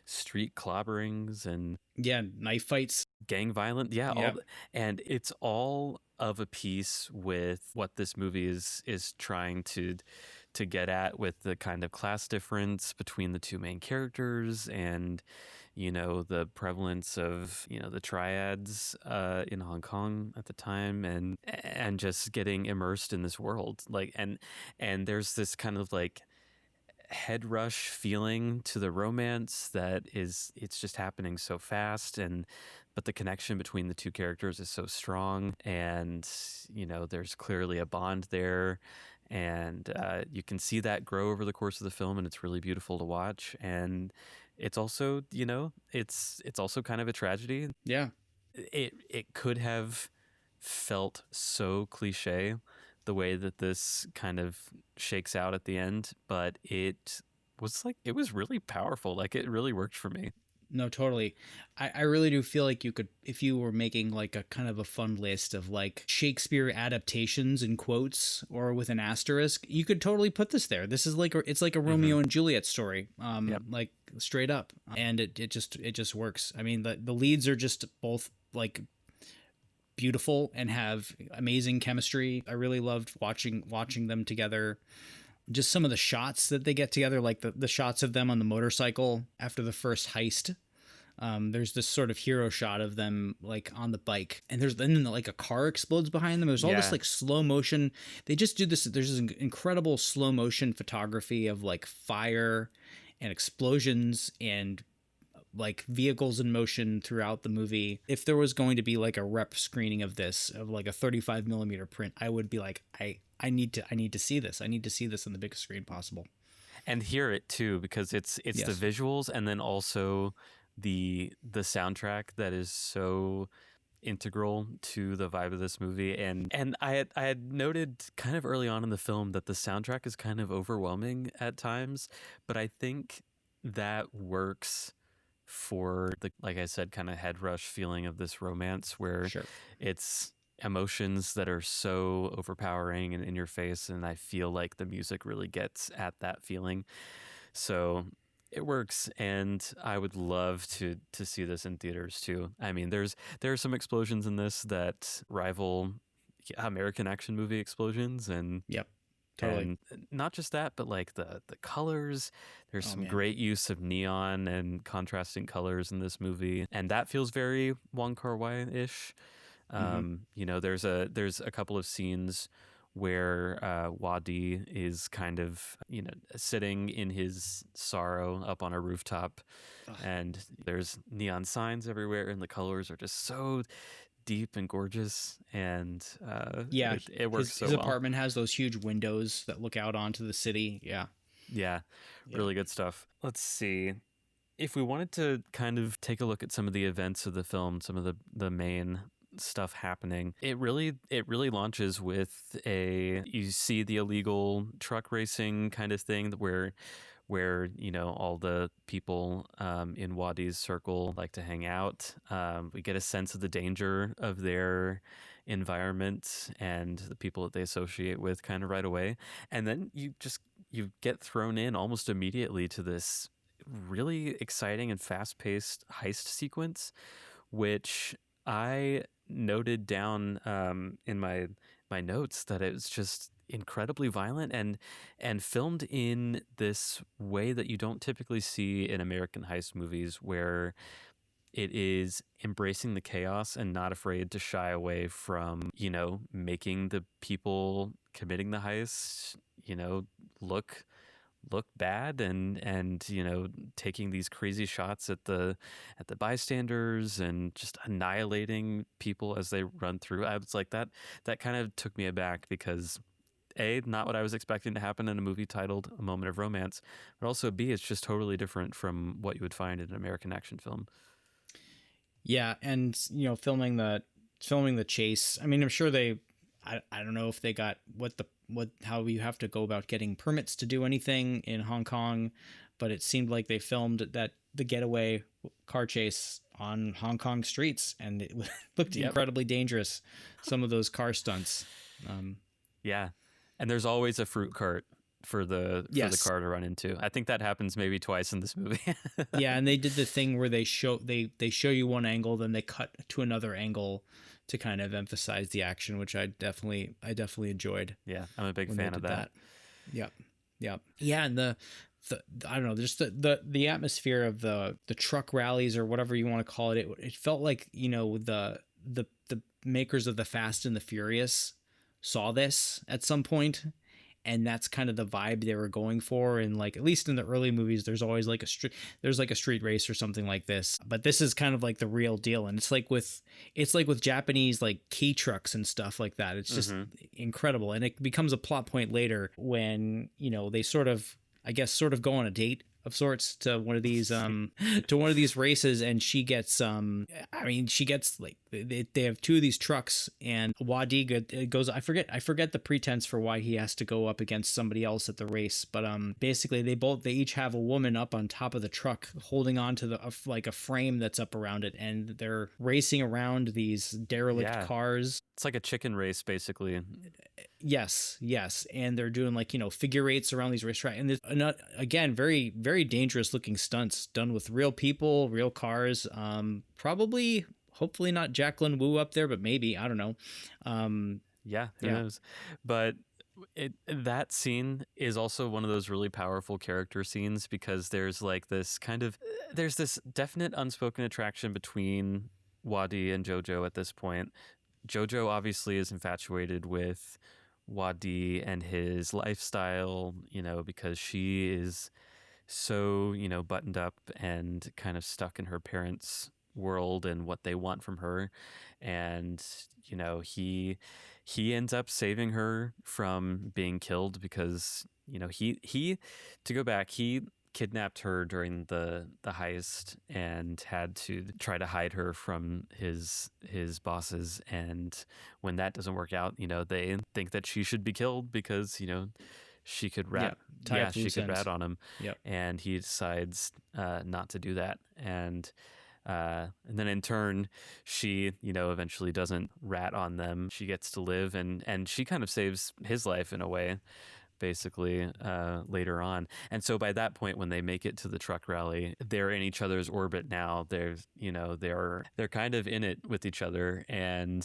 street clobberings and
Yeah, knife fights.
gang violence. Yeah,
Yep.
and it's all of a piece with what this movie is trying to get at, with the kind of class difference between the two main characters, and the prevalence of the triads in Hong Kong at the time, and just getting immersed in this world, like, and there's this kind of like head rush feeling to the romance that it's just happening so fast, but the connection between the two characters is so strong, and there's clearly a bond there, and you can see that grow over the course of the film, and it's really beautiful to watch. And it's also it's also kind of a tragedy.
Yeah.
It could have felt so cliche the way that this kind of shakes out at the end, but it was really powerful. Like, it really worked for me.
No, totally. I really do feel like you could, if you were making like a kind of a fun list of like Shakespeare adaptations in quotes or with an asterisk, you could totally put this there. This is like it's like a Romeo and Juliet story,
Yep.
like straight up, and it just works. I mean, the leads are just both like beautiful and have amazing chemistry. I really loved watching them together. Just some of the shots that they get together, like the shots of them on the motorcycle after the first heist. There's this sort of hero shot of them like on the bike, and then like a car explodes behind them. There's all this like slow motion. They just do this. There's this incredible slow motion photography of like fire and explosions and like vehicles in motion throughout the movie. If there was going to be like a rep screening of this, of like a 35 millimeter print, I would be like, I need to see this. I need to see this on the biggest screen possible.
And hear it too, because it's
Yes.
the visuals, and then also the soundtrack that is so integral to the vibe of this movie. And I had noted kind of early on in the film that the soundtrack is kind of overwhelming at times, but I think that works for the, like I said, kind of head rush feeling of this romance, where
Sure.
it's emotions that are so overpowering and in your face, and I feel like the music really gets at that feeling. So it works, and I would love to see this in theaters too. I mean, there are some explosions in this that rival American action movie explosions, and
Yep. Totally.
and not just that, but like the colors. There's some
man.
great use of neon and contrasting colors in this movie, and that feels very Wong Kar-wai-ish. There's a couple of scenes where Wadi is kind of sitting in his sorrow up on a rooftop, and there's neon signs everywhere, and the colors are just so deep and gorgeous, and it works so
his
well.
apartment has those huge windows that look out onto the city.
Yeah, really good stuff. Let's see. If we wanted to kind of take a look at some of the events of the film, some of the main stuff happening, it really launches with you see the illegal truck racing kind of thing where all the people in Wadi's circle like to hang out. We get a sense of the danger of their environment and the people that they associate with kind of right away, and then you get thrown in almost immediately to this really exciting and fast-paced heist sequence, which I noted down in my notes that it was just incredibly violent and filmed in this way that you don't typically see in American heist movies, where it is embracing the chaos and not afraid to shy away from making the people committing the heist look bad, and taking these crazy shots at the bystanders and just annihilating people as they run through. I was like, that kind of took me aback, because A, not what I was expecting to happen in a movie titled A Moment of Romance, but also B, it's just totally different from what you would find in an American action film.
Yeah, and filming the chase. I mean, I'm sure I don't know if they got how you have to go about getting permits to do anything in Hong Kong, but it seemed like they filmed the getaway car chase on Hong Kong streets, and it looked incredibly dangerous. Some of those car stunts.
Yeah, and there's always a fruit cart for the car to run into. I think that happens maybe twice in this movie.
Yeah, and they did the thing where they show you one angle, then they cut to another angle to kind of emphasize the action, which I definitely enjoyed.
Yeah, I'm a big fan of that.
Yep. Yeah, and the I don't know, just the atmosphere of the truck rallies, or whatever you want to call it. It felt like the makers of the Fast and the Furious saw this at some point and that's kind of the vibe they were going for. And like, at least in the early movies, there's always like a street race or something like this, but this is kind of like the real deal. And it's like with Japanese like key trucks and stuff like that. It's just incredible. And it becomes a plot point later when, you know, they sort of, I guess, sort of go on a date of sorts to one of these races, and she gets she gets like they have two of these trucks, and Wadi goes, I forget the pretense for why he has to go up against somebody else at the race, but basically they each have a woman up on top of the truck holding on to the like a frame that's up around it, and they're racing around these derelict cars.
It's like a chicken race, basically.
Yes, and they're doing like, you know, figure eights around these racetracks, and there's again very very dangerous looking stunts done with real people, real cars. Probably, hopefully not Jacqueline Wu up there, but maybe, I don't know.
Who knows? But that scene is also one of those really powerful character scenes, because there's like this there's this definite unspoken attraction between Wadi and Jojo at this point. Jojo obviously is infatuated with Wadi and his lifestyle, you know, because she is so, you know, buttoned up and kind of stuck in her parents' world and what they want from her. And, you know, he ends up saving her from being killed because, you know, he to go back, he kidnapped her during the heist and had to try to hide her from his bosses. And when that doesn't work out, you know, they think that she should be killed because, you know, she could rat on him.
Yep.
And he decides not to do that. And then in turn, she, you know, eventually doesn't rat on them. She gets to live, and she kind of saves his life in a way, basically, later on. And so by that point, when they make it to the truck rally, they're in each other's orbit now. There's, you know, they're kind of in it with each other. And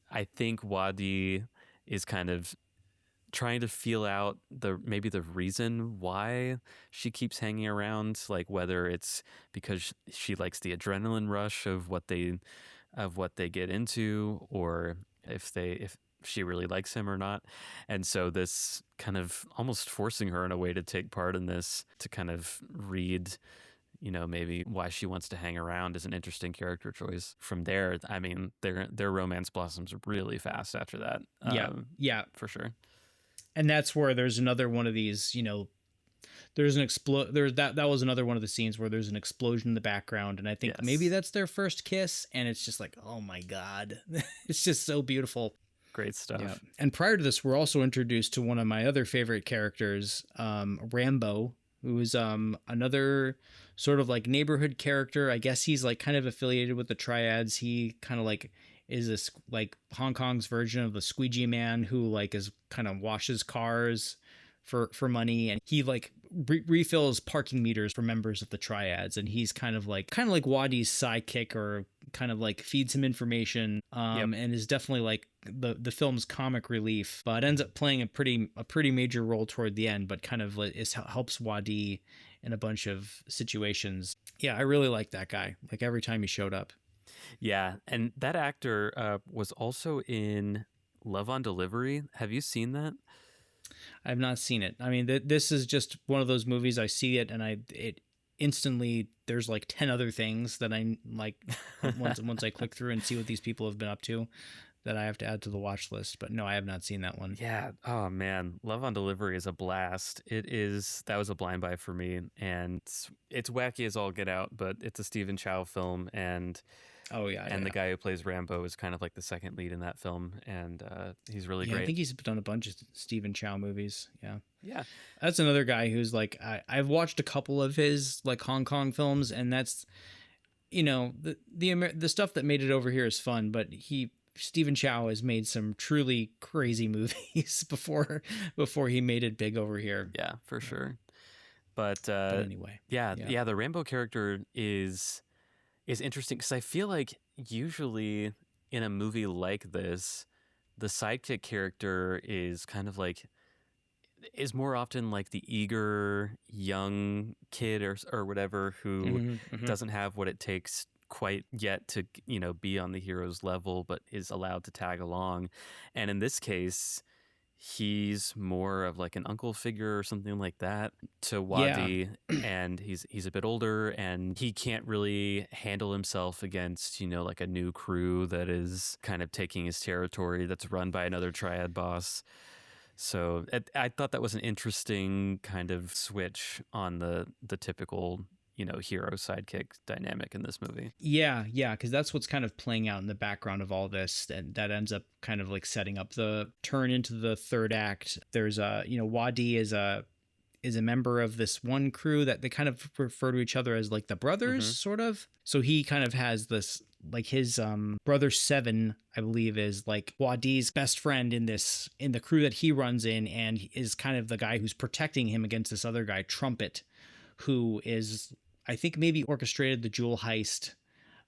I think Wadi is kind of trying to feel out maybe the reason why she keeps hanging around, like whether it's because she likes the adrenaline rush of what they get into, or if she really likes him or not. And so this kind of almost forcing her in a way to take part in this, to kind of read, you know, maybe why she wants to hang around, is an interesting character choice. From there, I mean, their romance blossoms really fast after that.
Yeah,
for sure.
And that's where there's another one of these, you know, there's an that was another one of the scenes where there's an explosion in the background, and I think maybe that's their first kiss, and it's just like, oh my God, it's just so beautiful.
Great stuff.
Yeah. And prior to this, we're also introduced to one of my other favorite characters, Rambo, who is another sort of like neighborhood character. I guess he's like kind of affiliated with the Triads. He kind of like is this like Hong Kong's version of the squeegee man, who like is kind of washes cars for money, and he like refills parking meters for members of the Triads, and he's kind of like Wadi's sidekick, or kind of like feeds him information, and is definitely like the film's comic relief, but ends up playing a pretty major role toward the end, but kind of helps Wadi in a bunch of situations. Yeah, I really like that guy, like every time he showed up.
Yeah, and that actor was also in Love on Delivery. Have you seen that?
I've not seen it. I mean, this is just one of those movies, I see it and it instantly, there's like 10 other things that I like once I click through and see what these people have been up to, that I have to add to the watch list. But no, I have not seen that one.
Yeah. Oh man, Love on Delivery is a blast. That was a blind buy for me, and it's wacky as all get out, but it's a Stephen Chow film, and the guy who plays Rambo is kind of like the second lead in that film, and he's really great.
I think he's done a bunch of Stephen Chow movies.
Yeah.
That's another guy who's like, I've watched a couple of his like Hong Kong films, and that's, you know, the stuff that made it over here is fun, but Stephen Chow has made some truly crazy movies before he made it big over here.
Yeah, for sure. But
anyway,
yeah, the Rambo character is interesting, because I feel like usually in a movie like this, the sidekick character is kind of like, is more often like the eager young kid or whatever, who doesn't have what it takes quite yet to, you know, be on the hero's level, but is allowed to tag along. And in this case, he's more of like an uncle figure or something like that to
Yeah.
Wadi, and he's a bit older, and he can't really handle himself against, like a new crew that is kind of taking his territory that's run by another triad boss. So I thought that was an interesting kind of switch on the typical, hero sidekick dynamic in this movie.
Yeah, because that's what's kind of playing out in the background of all this, and that ends up kind of like setting up the turn into the third act. There's Wadi is a member of this one crew that they kind of refer to each other as like the brothers, sort of. So he kind of has this, like, his brother Seven, I believe, is like Wadi's best friend in the crew that he runs in, and is kind of the guy who's protecting him against this other guy, Trumpet, who is, I think, maybe orchestrated the jewel heist.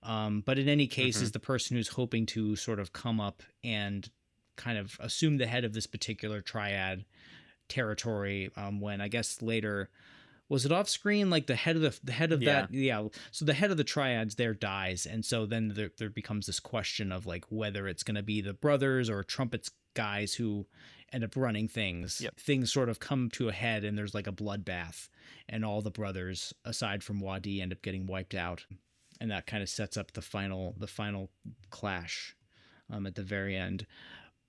But in any case, is the person who's hoping to sort of come up and kind of assume the head of this particular triad territory. When I guess later, was it off screen, like the head of that, so the head of the triads there dies, and so then there becomes this question of like whether it's going to be the brothers or Trumpet's guys who end up running things. Things sort of come to a head, and there's like a bloodbath, and all the brothers aside from Wadi end up getting wiped out, and that kind of sets up the final clash at the very end.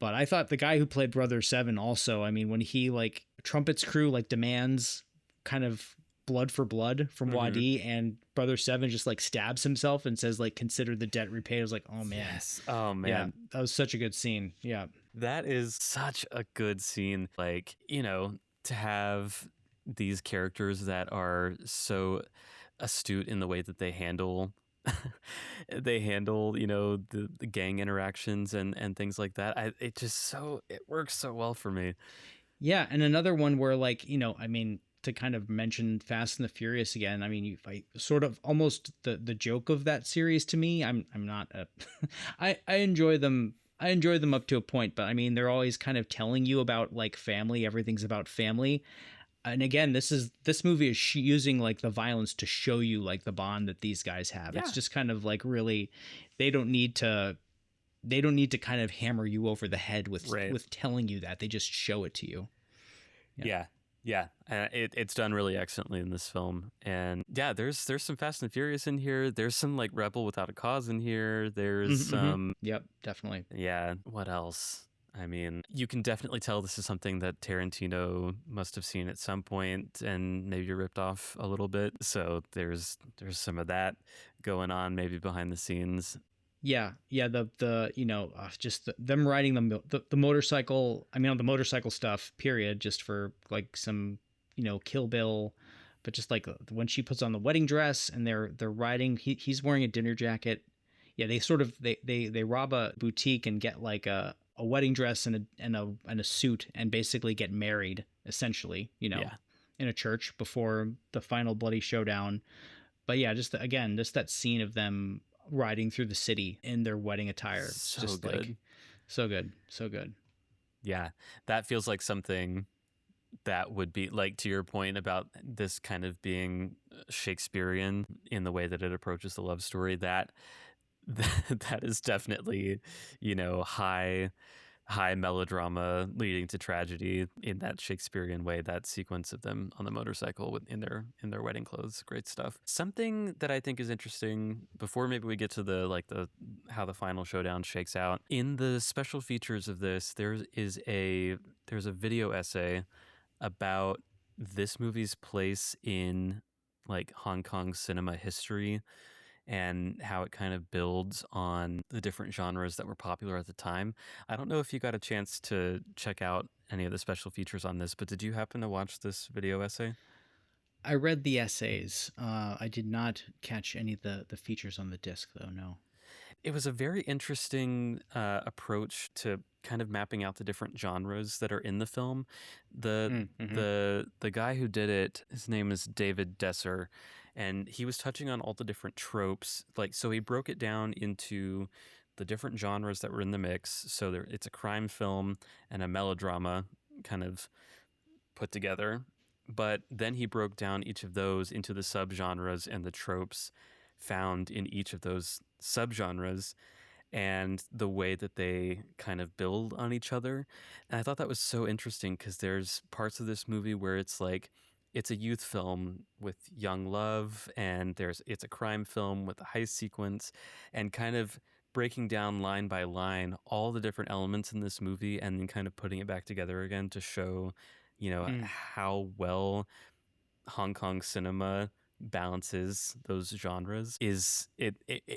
But I thought the guy who played Brother Seven also, I mean, when he, like, Trumpet's crew like demands kind of blood for blood from Wadi, and Brother Seven just like stabs himself and says like, consider the debt repaid. I was like, oh man.
Yes. Oh man.
Yeah, that was such a good scene. Yeah.
That is such a good scene. Like, to have these characters that are so astute in the way that they handle the gang interactions and things like that. It works so well for me.
Yeah, and another one where, like, I mean, to kind of mention Fast and the Furious again, I mean, I sort of almost the joke of that series to me. I'm not a I enjoy them. I enjoy them up to a point, but I mean, they're always kind of telling you about like family. Everything's about family. And again, this movie is using like the violence to show you like the bond that these guys have. Yeah. It's just kind of like, really, they don't need to kind of hammer you over the head with telling you that. They just show it to you.
Yeah. It's done really excellently in this film. And yeah, there's some Fast and Furious in here. There's some like Rebel Without a Cause in here. There's some.
Yep, definitely.
Yeah. What else? I mean, you can definitely tell this is something that Tarantino must have seen at some point and maybe ripped off a little bit. So there's some of that going on maybe behind the scenes.
Yeah. Just them riding the motorcycle. I mean, on the motorcycle stuff, period, just for like some, Kill Bill, but just like when she puts on the wedding dress and they're riding, he's wearing a dinner jacket. Yeah, they sort of they rob a boutique and get like a wedding dress and a suit and basically get married, essentially, in a church before the final bloody showdown. But yeah, just that scene of them riding through the city in their wedding attire. It's just good. Like so good.
Yeah, that feels like something that would be, like, to your point about this kind of being Shakespearean in the way that it approaches the love story, that is definitely, high melodrama leading to tragedy in that Shakespearean way. That sequence of them on the motorcycle in their wedding clothes, great stuff. Something that I think is interesting before maybe we get to the how the final showdown shakes out, in the special features of this, there's a video essay about this movie's place in like Hong Kong cinema history and how it kind of builds on the different genres that were popular at the time. I don't know if you got a chance to check out any of the special features on this, but did you happen to watch this video essay?
I read the essays. I did not catch any of the features on the disc, though, no.
It was a very interesting approach to kind of mapping out the different genres that are in the film. The guy who did it, his name is David Desser, and he was touching on all the different tropes. So he broke it down into the different genres that were in the mix. So it's a crime film and a melodrama kind of put together. But then he broke down each of those into the subgenres and the tropes found in each of those subgenres. and the way that they kind of build on each other. And I thought that was so interesting because there's parts of this movie where it's like it's a youth film with young love, and it's a crime film with a heist sequence, and kind of breaking down line by line all the different elements in this movie and then kind of putting it back together again to show,
Mm.
how well Hong Kong cinema balances those genres.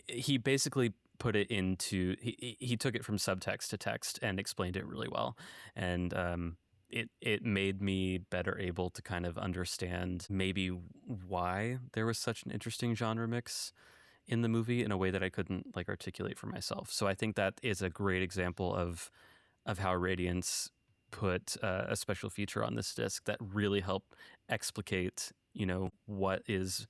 He basically put it into he took it from subtext to text and explained it really well, and it made me better able to kind of understand maybe why there was such an interesting genre mix in the movie in a way that I couldn't like articulate for myself. So I think that is a great example of how Radiance put a special feature on this disc that really helped explicate, what is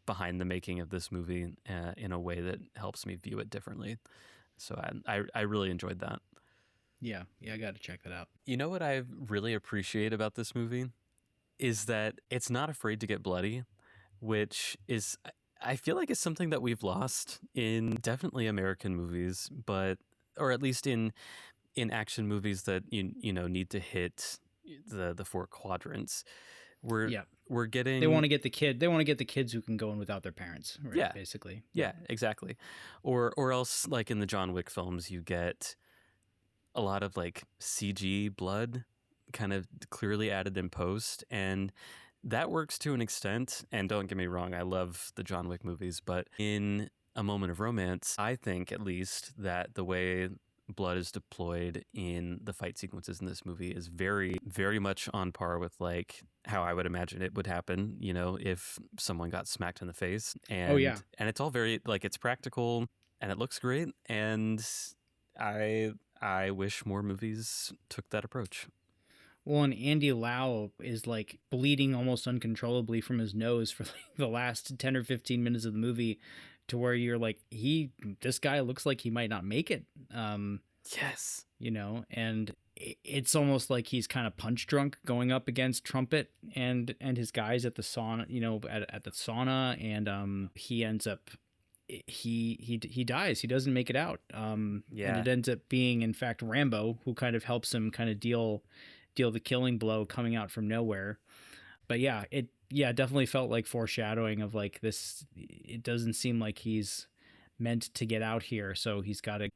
behind the making of this movie in a way that helps me view it differently. So I really enjoyed that.
Yeah, I got to check that out.
You know what I really appreciate about this movie is that it's not afraid to get bloody, which is I feel like it's something that we've lost in definitely American movies, but or at least in action movies that need to hit the four quadrants. We're
Yeah,
we're getting
they want to get the kid. They want to get the kids who can go in without their parents. Right,
yeah
basically.
yeah exactly, or else like in the John Wick films you get a lot of like CG blood kind of clearly added in post, and that works to an extent. And don't get me wrong, I love the John Wick movies, but in A Moment of Romance, I think at least that the way blood is deployed in the fight sequences in this movie is very, very much on par with like how I would imagine it would happen, if someone got smacked in the face.
Oh yeah.
And it's all very like it's practical and it looks great. And I I wish more movies took that approach.
Well, and Andy Lau is like bleeding almost uncontrollably from his nose for like the last 10 or 15 minutes of the movie, to where you're like, this guy looks like he might not make it.
Yes.
And it's almost like he's kind of punch drunk going up against Trumpet and his guys at the sauna, at the sauna, and he ends up he dies. He doesn't make it out. And
Yeah.
it ends up being in fact Rambo who kind of helps him kind of deal the killing blow coming out from nowhere. But yeah, it definitely felt like foreshadowing of like this. It doesn't seem like he's meant to get out here, so he's got to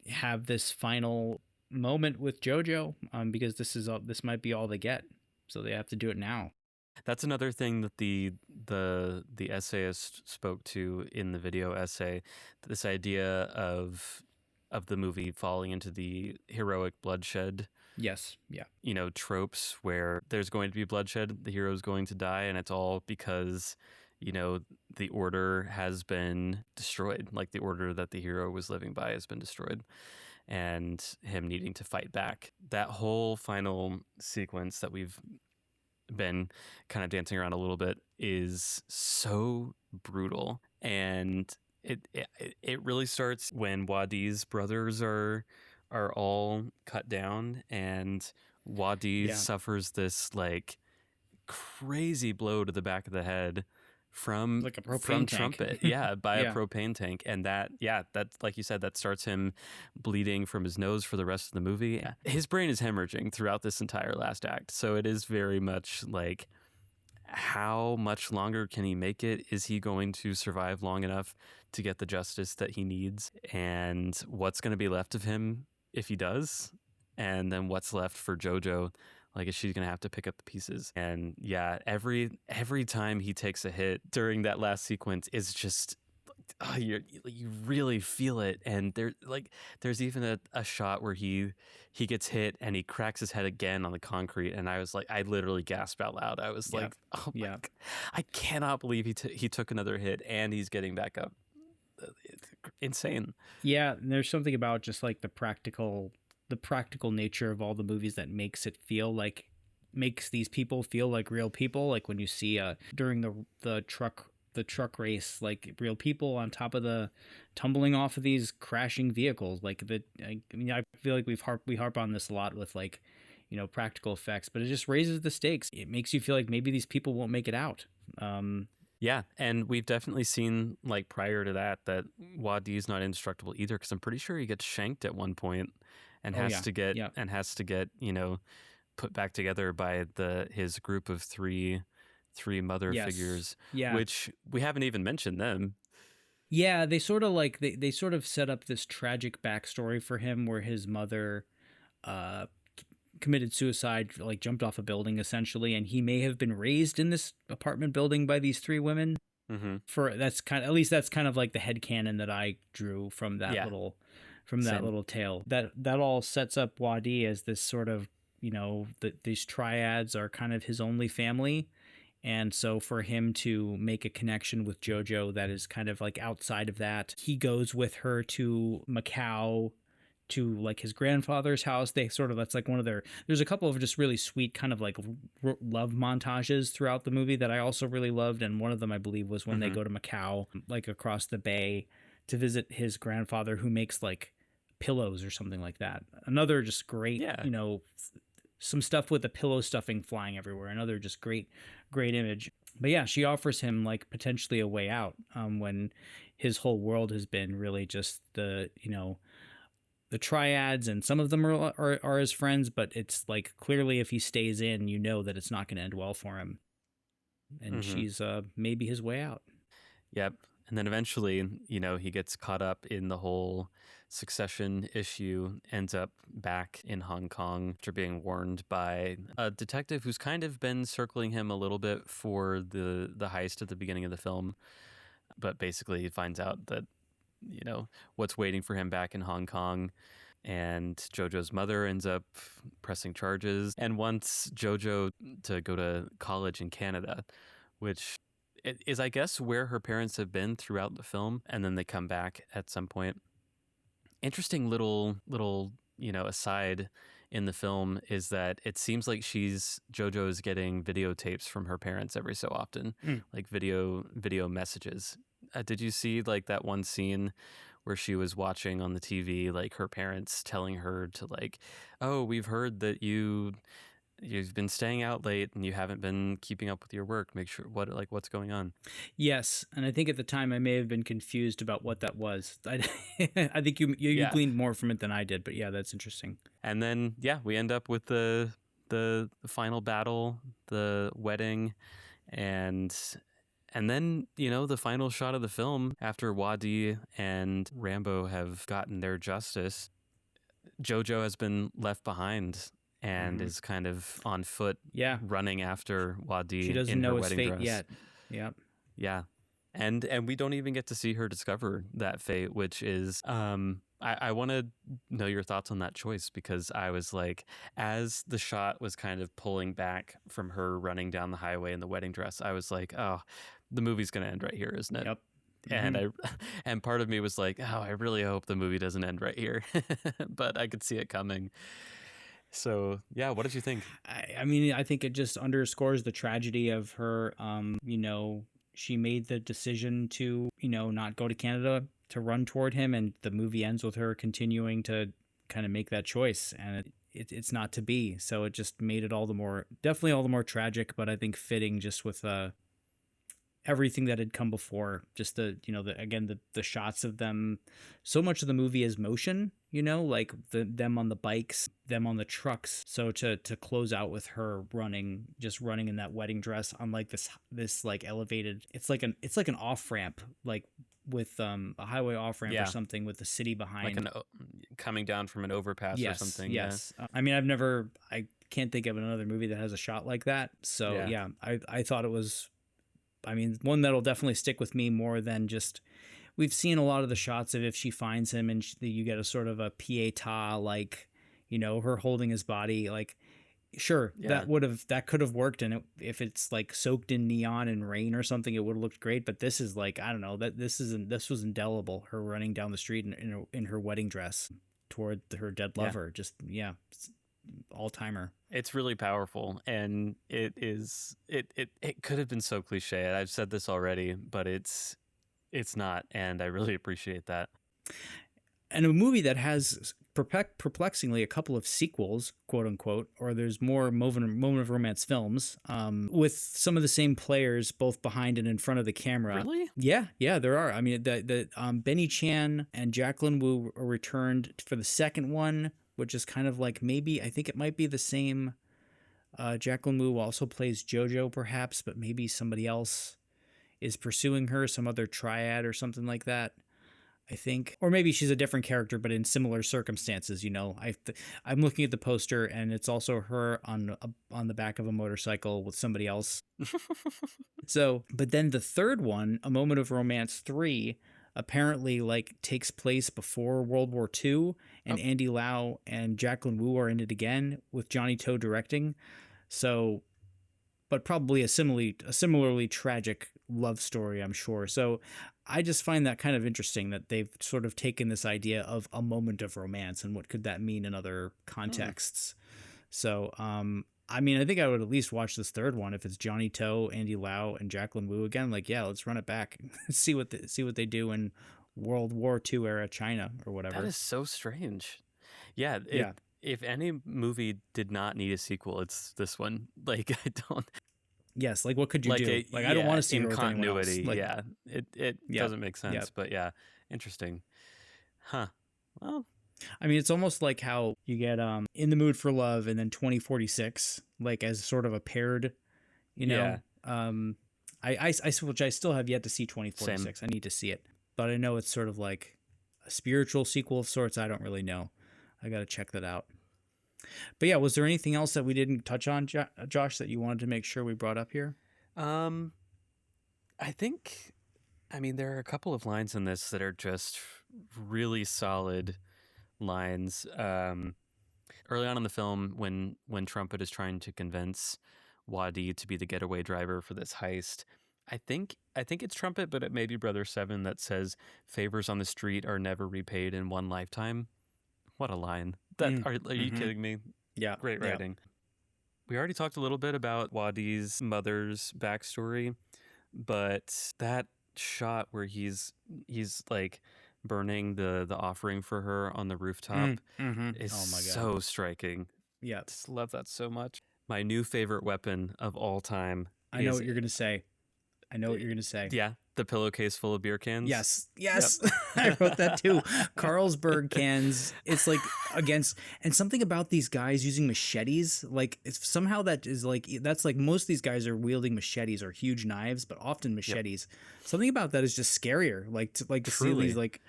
have this final moment with Jojo, because this might be all they get, so they have to do it now.
That's another thing that the essayist spoke to in the video essay, this idea of the movie falling into the heroic bloodshed,
Yes, yeah,
tropes where there's going to be bloodshed, the hero's going to die, and it's all because, the order has been destroyed. Like the order that the hero was living by has been destroyed, and him needing to fight back. That whole final sequence that we've been kind of dancing around a little bit is so brutal, and it really starts when Wadi's brothers are all cut down, and Wadi
Yeah.
suffers this like crazy blow to the back of the head from
like a propane
from
tank.
Trumpet, by
Yeah.
a propane tank, and that like you said, that starts him bleeding from his nose for the rest of the movie. His brain is hemorrhaging throughout this entire last act, so it is very much like, how much longer can he make it? Is he going to survive long enough to get the justice that he needs? And what's going to be left of him if he does? And then what's left for Jojo? Like, is she going to have to pick up the pieces? And yeah, every time he takes a hit during that last sequence is just, you really feel it. And there's even a shot where he gets hit and he cracks his head again on the concrete, and I was like, I literally gasped out loud. I was like, oh my God, I cannot believe he took another hit and he's getting back up. It's insane.
Yeah, and there's something about just like the practical nature of all the movies that makes these people feel like real people. Like when you see during the truck race, like real people on top of the tumbling off of these crashing vehicles. Like I feel like we harp on this a lot with like, practical effects, but it just raises the stakes. It makes you feel like maybe these people won't make it out.
Yeah, and we've definitely seen like prior to that Wadi's not indestructible either, because I'm pretty sure he gets shanked at one point and
Oh yeah, yeah,
has to get put back together by his group of three mother
yes,
figures,
yeah.
which we haven't even mentioned them.
Yeah, they sort of like they sort of set up this tragic backstory for him where his mother uh committed suicide, like jumped off a building essentially, and he may have been raised in this apartment building by these three women.
Mm-hmm.
For that's kind of, at least that's kind of like the headcanon that I drew from that
Yeah,
little
same.
tale. That all sets up Wadi as this sort of, these triads are kind of his only family. And so for him to make a connection with Jojo that is kind of like outside of that, he goes with her to Macau to like his grandfather's house. They sort of, that's like one of there's a couple of just really sweet kind of like love montages throughout the movie that I also really loved. And one of them, I believe, was when they
Mm-hmm.
go to Macau, like across the bay to visit his grandfather who makes like pillows or something like that. Another just great,
Yeah.
some stuff with the pillow stuffing flying everywhere. Another just great image. But yeah, she offers him like potentially a way out when his whole world has been really just the triads, and some of them are his friends, but it's like clearly if he stays in, that it's not going to end well for him. And
Mm-hmm.
she's maybe his way out.
Yep. And then eventually, he gets caught up in the whole succession issue, ends up back in Hong Kong after being warned by a detective who's kind of been circling him a little bit for the heist at the beginning of the film. But basically, he finds out that, what's waiting for him back in Hong Kong. And Jojo's mother ends up pressing charges and wants Jojo to go to college in Canada, which is, I guess, where her parents have been throughout the film, and then they come back at some point. Interesting little aside in the film is that it seems like Jojo is getting videotapes from her parents every so often, like video messages. Did you see like that one scene where she was watching on the TV, like her parents telling her to like, oh, we've heard that you've been staying out late and you haven't been keeping up with your work. Make sure what's going on.
Yes, and I think at the time I may have been confused about what that was. I think you
Yeah.
gleaned more from it than I did, but yeah, that's interesting.
And then we end up with the final battle, the wedding, and then the final shot of the film after Wadi and Rambo have gotten their justice. Jojo has been left behind and is kind of on foot,
Yeah,
running after Wadi
she doesn't
in her
know his
wedding
fate
dress.
yet. Yeah.
Yeah. And we don't even get to see her discover that fate, which is I want to know your thoughts on that choice, because I was like, as the shot was kind of pulling back from her running down the highway in the wedding dress, I was like, oh, the movie's going to end right here, isn't it?
Yep.
And and part of me was like, oh, I really hope the movie doesn't end right here. But I could see it coming. So yeah, what did you think?
I mean, I think it just underscores the tragedy of her. She made the decision to, not go to Canada to run toward him, and the movie ends with her continuing to kind of make that choice, and it's not to be. So it just made it definitely all the more tragic, but I think fitting just with everything that had come before. Just the shots of them. So much of the movie is motion, like them on the bikes, them on the trucks. So to close out with her running in that wedding dress on like this like elevated, it's like an off ramp, like with a highway off ramp or something, with the city behind,
like coming down from an overpass or something.
Yes. I mean, I can't think of another movie that has a shot like that. So yeah, I thought it was, I mean, one that'll definitely stick with me more than just, we've seen a lot of the shots of if she finds him and you get a sort of a pietà, like, her holding his body, like, sure, that could have worked. And if it's like soaked in neon and rain or something, it would have looked great. But this is like, I don't know, this was indelible. Her running down the street in her wedding dress toward her dead lover. Just, all timer.
It's really powerful, and it could have been so cliche. I've said this already, but it's not, and I really appreciate that.
and a movie that has perplexingly a couple of sequels, quote unquote, or there's more moment of romance films with some of the same players both behind and in front of the camera.
Really?
Yeah, there are. I mean, the Benny Chan and Jacqueline Wu returned for the second one, which is kind of like maybe I think it might be the same. Jacqueline Wu also plays JoJo, perhaps, but maybe somebody else is pursuing her, some other triad or something like that. I think, or maybe she's a different character, but in similar circumstances. I'm looking at the poster, and it's also her on the back of a motorcycle with somebody else. So, but then the third one, A Moment of Romance 3, apparently like takes place before World War II, and Andy Lau and Jacqueline Wu are in it again with Johnny To directing. So, but probably a similarly tragic love story, I'm sure. So I just find that kind of interesting that they've sort of taken this idea of a moment of romance and what could that mean in other contexts. So, I mean, I think I would at least watch this third one if it's Johnny To, Andy Lau, and Jacqueline Wu again. Like, yeah, let's run it back, see what they do in World War II era China or whatever.
That is so strange. Yeah,
yeah.
If any movie did not need a sequel, it's this one. Like, I don't.
Yes, like what could you do? I don't want to see
in
her with
continuity.
anyone else.
It doesn't make sense. But yeah, interesting. Huh. Well,
I mean, it's almost like how you get In the Mood for Love and then 2046, like as sort of a paired, you know. Which I still have yet to see 2046. Same. I need to see it, but I know it's sort of like a spiritual sequel of sorts. I don't really know. I got to check that out. But yeah, was there anything else that we didn't touch on, Josh, that you wanted to make sure we brought up here?
I think, I mean, there are a couple of lines in this that are just really solid lines. Early on in the film, when Trumpet is trying to convince Wadi to be the getaway driver for this heist, I think it's Trumpet, but it may be Brother Seven that says, "Favors on the street are never repaid in one lifetime." What a line. Are you kidding me?
Yeah.
Great writing. Yeah. We already talked a little bit about Wadi's mother's backstory, but that shot where he's like burning the offering for her on the rooftop is so striking.
Yeah.
Just love that so much. My new favorite weapon of all time.
I know what you're going to say.
Yeah. The pillowcase full of beer cans.
Yes. Yep. I wrote that too. Carlsberg cans. It's like and something about these guys using machetes. Like it's somehow that's like most of these guys are wielding machetes or huge knives, but often machetes. Yep. Something about that is just scarier. Like to see these like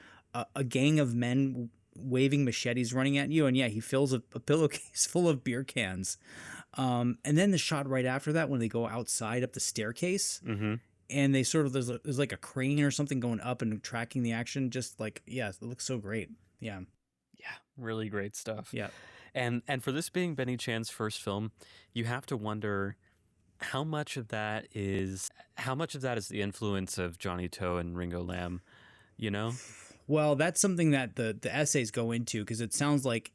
a gang of men waving machetes running at you, and yeah, he fills a pillowcase full of beer cans. And then the shot right after that when they go outside up the staircase. Mm-hmm. And they sort of there's like a crane or something going up and tracking the action. Just like, yeah, it looks so great. Yeah,
really great stuff.
Yeah,
and for this being Benny Chan's first film, you have to wonder how much of that is the influence of Johnny To and Ringo Lam. You know,
well, that's something that the essays go into because it sounds like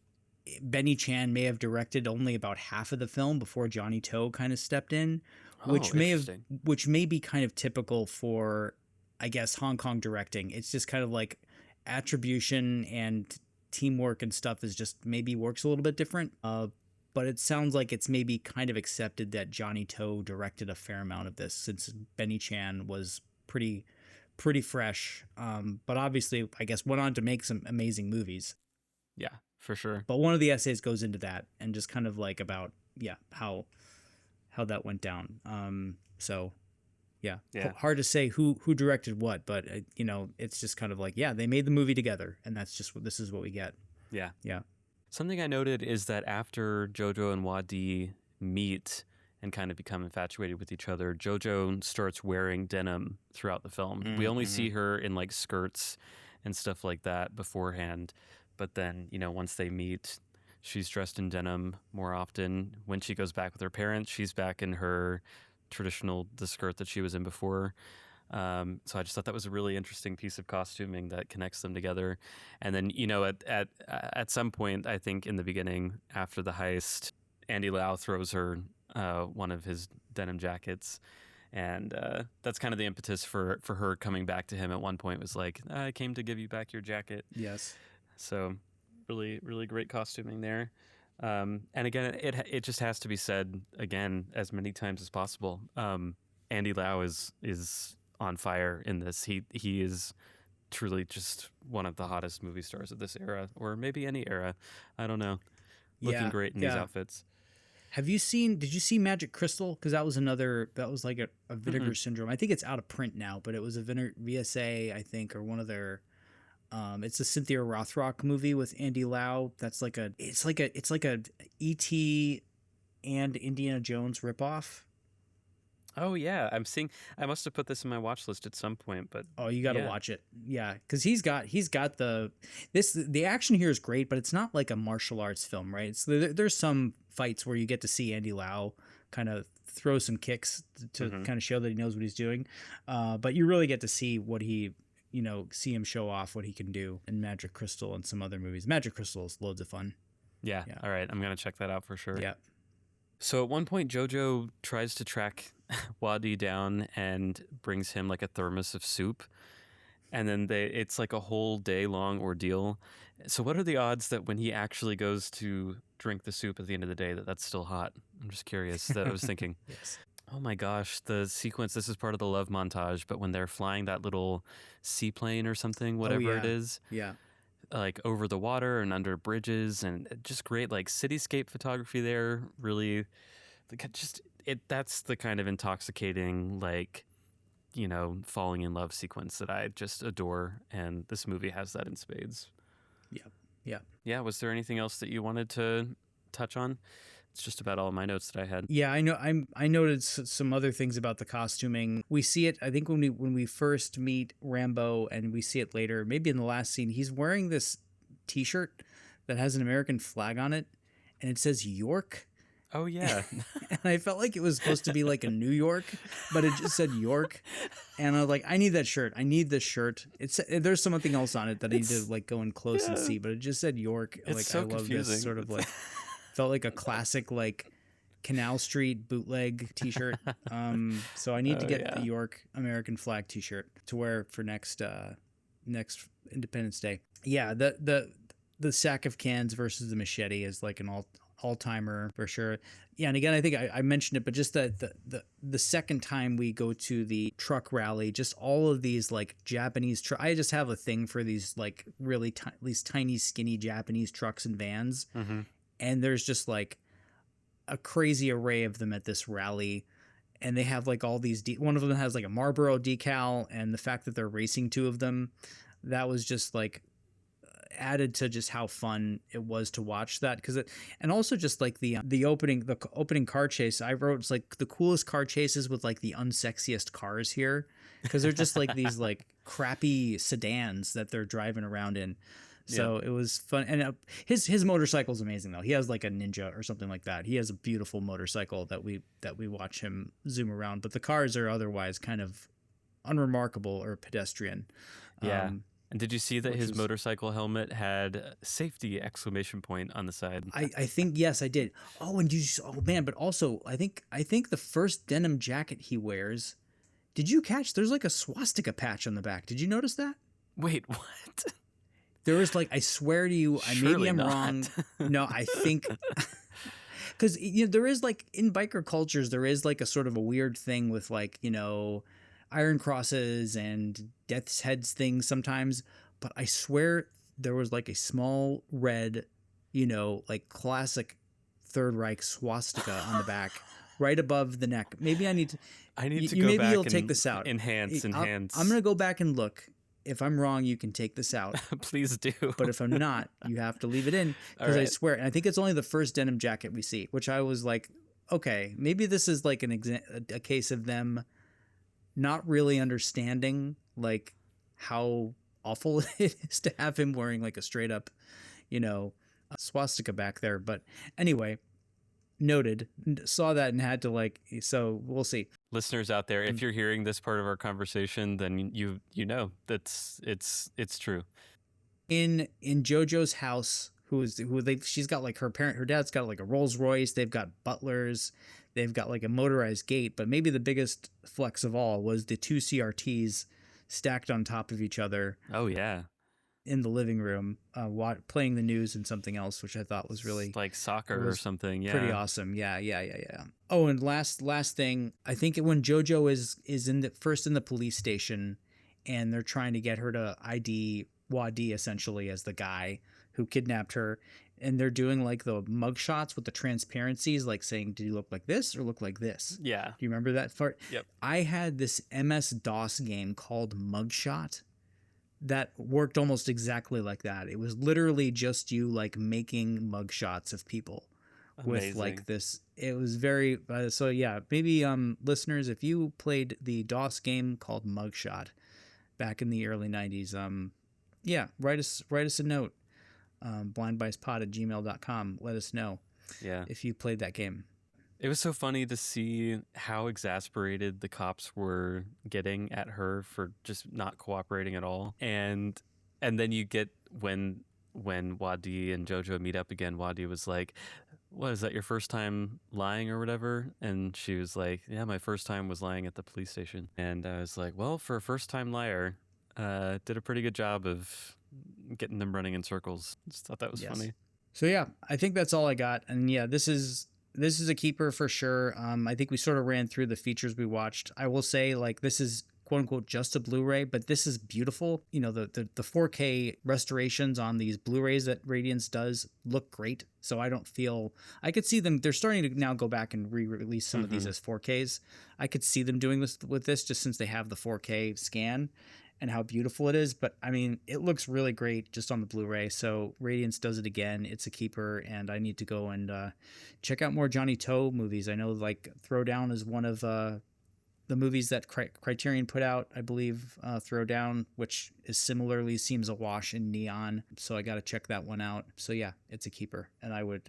Benny Chan may have directed only about half of the film before Johnny To kind of stepped in. Which may be kind of typical for, I guess, Hong Kong directing. It's just kind of like attribution and teamwork and stuff is just maybe works a little bit different. But it sounds like it's maybe kind of accepted that Johnny To directed a fair amount of this since Benny Chan was pretty fresh. But obviously, I guess, went on to make some amazing movies.
Yeah, for sure.
But one of the essays goes into that and just kind of like about, how that went down. So yeah. Hard to say who directed what, but it's just kind of like, yeah, they made the movie together and this is what we get.
Yeah.
Yeah.
Something I noted is that after Jojo and Wadi meet and kind of become infatuated with each other, Jojo starts wearing denim throughout the film. Mm-hmm. We only see her in like skirts and stuff like that beforehand. But then, once they meet, she's dressed in denim more often. When she goes back with her parents, she's back in her the skirt that she was in before. So I just thought that was a really interesting piece of costuming that connects them together. And then, at some point, I think in the beginning, after the heist, Andy Lau throws her one of his denim jackets. And that's kind of the impetus for her coming back to him at one point was like, I came to give you back your jacket.
Yes.
So really, really great costuming there. And again, it just has to be said again as many times as possible. Andy Lau is on fire in this. He is truly just one of the hottest movie stars of this era, or maybe any era. I don't know. Looking
Yeah,
great in these
yeah.
outfits.
Did you see Magic Crystal? Because that was like a Vinegar
Mm-mm.
Syndrome. I think it's out of print now, but it was a VSA, I think, or one of their. It's a Cynthia Rothrock movie with Andy Lau. It's like a E.T. and Indiana Jones ripoff.
Oh yeah, I must have put this in my watch list at some point, but
Oh, you got to
yeah.
watch it. Yeah, because he's got the action here is great, but it's not like a martial arts film, right? So there's some fights where you get to see Andy Lau kind of throw some kicks to
Mhm.
kind of show that he knows what he's doing, but you really get to see see him show off what he can do in Magic Crystal and some other movies. Magic Crystal is loads of fun.
Yeah.
Yeah.
All right, I'm gonna check that out for sure.
Yeah.
So at one point, Jojo tries to track Wadi down and brings him like a thermos of soup, and then it's like a whole day long ordeal. So what are the odds that when he actually goes to drink the soup at the end of the day, that's still hot? I'm just curious. That I was thinking.
Yes.
Oh my gosh, the sequence. This is part of the love montage, but when they're flying that little seaplane or something, whatever it
yeah.
is,
Yeah.
like over the water and under bridges, and just great like cityscape photography there. Really, just that's the kind of intoxicating, like, falling in love sequence that I just adore, and this movie has that in spades.
Yeah. Yeah.
Yeah, was there anything else that you wanted to touch on? It's just about all of my notes that I had.
Yeah, I know. I noted some other things about the costuming. We see it. I think when we first meet Rambo, and we see it later, maybe in the last scene, he's wearing this T-shirt that has an American flag on it, and it says York.
Oh yeah.
And I felt like it was supposed to be like a New York, but it just said York. And I was like, I need that shirt. I need this shirt. There's something else on it that I need to like go in close and see, but it just said York.
It's
like
so
I love
confusing.
this sort of like felt like a classic like Canal Street bootleg T-shirt. So I need to get the York American flag T-shirt to wear for next Independence Day. Yeah, the sack of cans versus the machete is like an all-timer for sure. Yeah, and again, I think I mentioned it, but just the second time we go to the truck rally, just all of these like Japanese I just have a thing for these like really these tiny skinny Japanese trucks and vans.
Mm-hmm.
And there's just like a crazy array of them at this rally, and they have like all these one of them has like a Marlboro decal, and the fact that they're racing two of them, that was just like added to just how fun it was to watch that, because and also just like the opening car chase, I wrote it's like the coolest car chases with like the unsexiest cars here, because they're just like these like crappy sedans that they're driving around in. So it was fun, and his motorcycle's amazing though. He has like a Ninja or something like that. He has a beautiful motorcycle that we watch him zoom around. But the cars are otherwise kind of unremarkable or pedestrian.
Yeah. And did you see that his motorcycle helmet had safety exclamation point on the side?
I think yes, I did. Oh, and oh man, but also I think the first denim jacket he wears. Did you catch? There's like a swastika patch on the back. Did you notice that?
Wait, what?
There was like, I swear to you, maybe I'm wrong. No, I think because there is like in biker cultures, there is like a sort of a weird thing with like iron crosses and death's heads things sometimes. But I swear there was like a small red, like classic Third Reich swastika on the back, right above the neck. Maybe I need to go maybe back. You'll take this out.
Enhance.
I'm gonna go back and look. If I'm wrong, you can take this out.
Please do.
But if I'm not, you have to leave it in, because I swear, and I think it's only the first denim jacket we see, which I was like, okay, maybe this is like a case of them not really understanding like how awful it is to have him wearing like a straight up, swastika back there. But anyway, noted, saw that and had to like, so we'll see.
Listeners out there, if you're hearing this part of our conversation, then you know that's it's true.
In Jojo's house, she's got like her dad's got like a Rolls Royce, they've got butlers, they've got like a motorized gate, but maybe the biggest flex of all was the two CRTs stacked on top of each other.
Oh yeah.
in the living room, playing the news and something else, which I thought was really
like soccer or something. Yeah.
pretty awesome. Yeah. Oh, and last thing, I think when JoJo is first in the police station, and they're trying to get her to ID Wadi essentially as the guy who kidnapped her, and they're doing like the mug shots with the transparencies, like saying, "Do you look like this or look like this?"
Yeah.
Do you remember that part?
Yep.
I had this MS-DOS game called Mugshot that worked almost exactly like that. It was literally just you like making mugshots of people with like this. It was very so yeah. Maybe listeners, if you played the DOS game called Mugshot back in the early 90s, yeah, write us a note. blindbiaspod@gmail.com. Let us know if you played that game.
It was so funny to see how exasperated the cops were getting at her for just not cooperating at all. And then you get when Wadi and JoJo meet up again, Wadi was like, "What, is that your first time lying or whatever?" And she was like, "Yeah, my first time was lying at the police station." And I was like, well, for a first time liar, did a pretty good job of getting them running in circles. Just thought that was funny.
So yeah, I think that's all I got. And yeah, this is a keeper for sure. I think we sort of ran through the features we watched. I will say, like, this is quote unquote just a Blu-ray, but this is beautiful. You know, the 4K restorations on these Blu-rays that Radiance does look great. So I could see them. They're starting to now go back and re-release some of these as 4Ks. I could see them doing this with this just since they have the 4K scan and how beautiful it is. But I mean, it looks really great just on the Blu-ray. So Radiance does it again. It's a keeper, and I need to go and check out more Johnny To movies. I know like Throwdown is one of the movies that Criterion put out, I believe. Throwdown, which is similarly seems awash in neon. So I got to check that one out. So yeah, it's a keeper, and I would.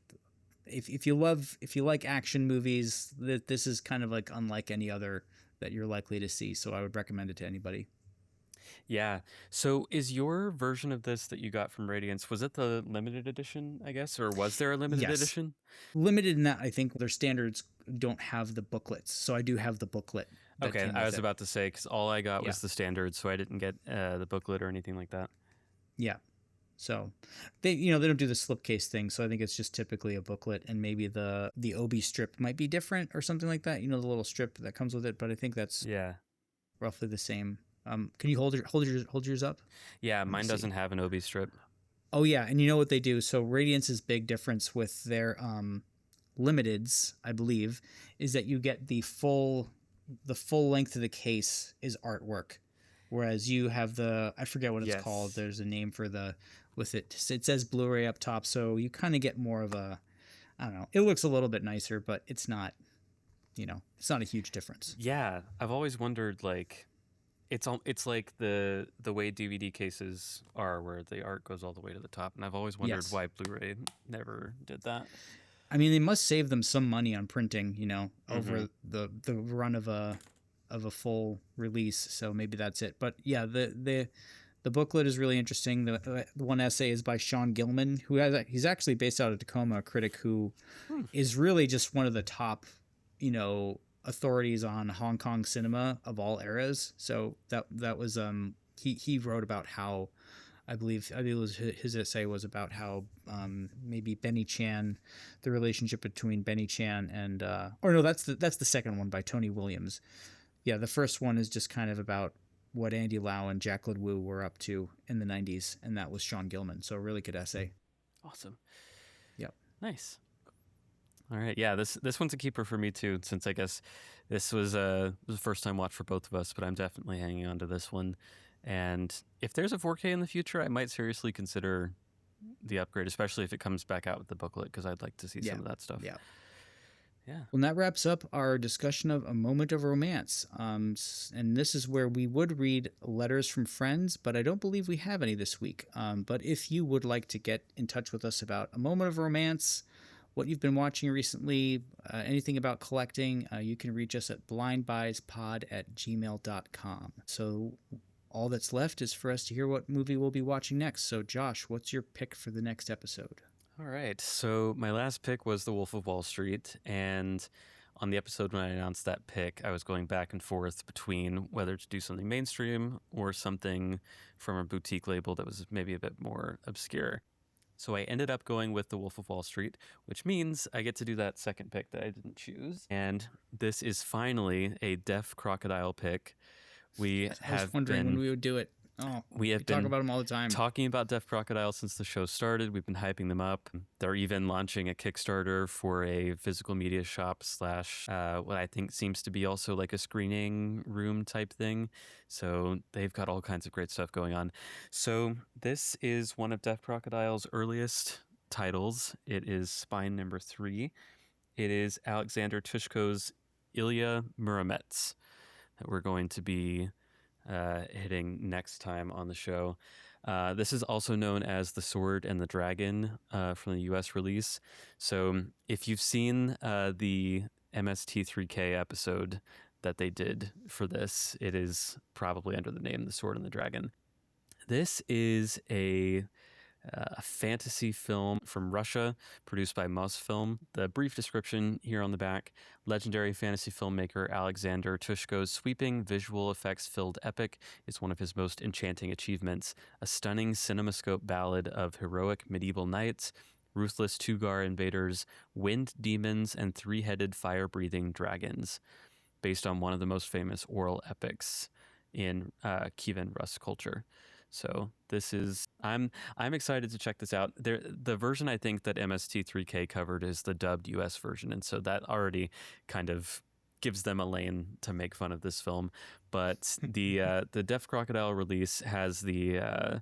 If you like action movies, this is kind of like unlike any other that you're likely to see. So I would recommend it to anybody.
Yeah. So is your version of this that you got from Radiance, was it the limited edition, I guess? Or was there a limited edition?
Limited in that I think their standards don't have the booklets. So I do have the booklet.
Okay, I was about to say, because all I got was the standard, so I didn't get the booklet or anything like that.
Yeah. So they don't do the slipcase thing. So I think it's just typically a booklet, and maybe the OB strip might be different or something like that. You know, the little strip that comes with it. But I think that's roughly the same. Can you hold yours up?
Yeah, mine doesn't have an OB strip.
Oh yeah, and you know what they do? So Radiance's big difference with their limiteds, I believe, is that you get the full length of the case is artwork, whereas you have I forget what it's called. There's a name for it says Blu-ray up top, so you kind of get more of a, I don't know. It looks a little bit nicer, but it's not, it's not a huge difference.
Yeah, I've always wondered, like, it's like the way DVD cases are, where the art goes all the way to the top, and I've always wondered why Blu-ray never did that.
I mean, they must save them some money on printing, over the run of a full release. So maybe that's it. But yeah, the booklet is really interesting. The one essay is by Sean Gilman, he's actually based out of Tacoma, a critic who is really just one of the top, authorities on Hong Kong cinema of all eras. So that was he wrote about how, I believe it was his essay was about how maybe Benny Chan, the relationship between Benny Chan and or no, that's the second one by Tony Williams. Yeah, the first one is just kind of about what Andy Lau and Jacqueline Wu were up to in the 90s, and that was Sean Gilman. So a really good essay.
Awesome.
Yep.
Nice. All right, yeah, this one's a keeper for me too, since I guess this was a first time watch for both of us, but I'm definitely hanging on to this one. And if there's a 4K in the future, I might seriously consider the upgrade, especially if it comes back out with the booklet, because I'd like to see some of that stuff.
Yeah.
Yeah.
Well, that wraps up our discussion of A Moment of Romance. And this is where we would read letters from friends, but I don't believe we have any this week. But if you would like to get in touch with us about A Moment of Romance, what you've been watching recently, anything about collecting, you can reach us at blindbuyspod@gmail.com. So all that's left is for us to hear what movie we'll be watching next. So Josh, what's your pick for the next episode?
All right. So my last pick was The Wolf of Wall Street, and on the episode when I announced that pick, I was going back and forth between whether to do something mainstream or something from a boutique label that was maybe a bit more obscure. So I ended up going with The Wolf of Wall Street, which means I get to do that second pick that I didn't choose. And this is finally a Deaf Crocodile pick.
I was wondering when we would do it. Oh,
we have
talk
been
about them all the time.
Talking about Deaf Crocodile since the show started. We've been hyping them up. They're even launching a Kickstarter for a physical media shop / what I think seems to be also like a screening room type thing. So they've got all kinds of great stuff going on. So this is one of Deaf Crocodile's earliest titles. It is Spine number 3. It is Alexander Tushko's Ilya Muromets that we're going to be hitting next time on the show. This is also known as The Sword and the Dragon from the US release. So if you've seen the MST3K episode that they did for this, it is probably under the name The Sword and the Dragon. This is a fantasy film from Russia, produced by Mosfilm. The brief description here on the back: legendary fantasy filmmaker Alexander Tushko's sweeping visual effects-filled epic is one of his most enchanting achievements, a stunning cinemascope ballad of heroic medieval knights, ruthless Tugar invaders, wind demons, and three-headed fire-breathing dragons, based on one of the most famous oral epics in Kievan Rus culture. So this is, I'm excited to check this out. The version I think that MST3K covered is the dubbed US version, and so that already kind of gives them a lane to make fun of this film. But the Deaf Crocodile release has the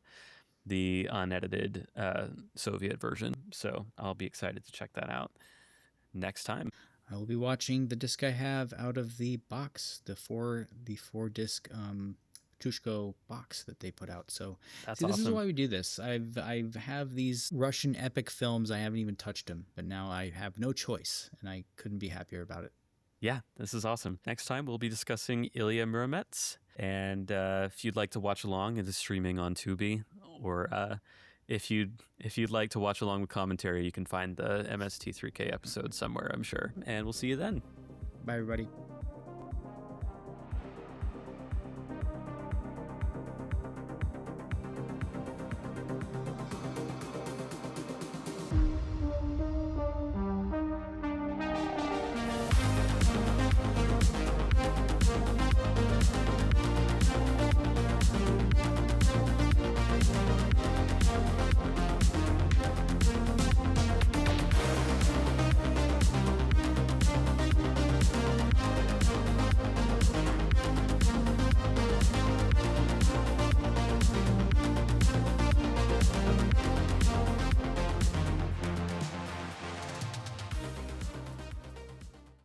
unedited Soviet version, so I'll be excited to check that out next time.
I will be watching the disc I have out of the box, the four disc Tushko box that they put out. So
That's
this
awesome.
is why we do this. I have these Russian epic films. I haven't even touched them, but now I have no choice, and I couldn't be happier about it.
Yeah, this is awesome. Next time we'll be discussing Ilya Muromets, and if you'd like to watch along, it is streaming on Tubi, or if you'd like to watch along with commentary, you can find the MST3K episode somewhere, I'm sure. And we'll see you then.
Bye, everybody.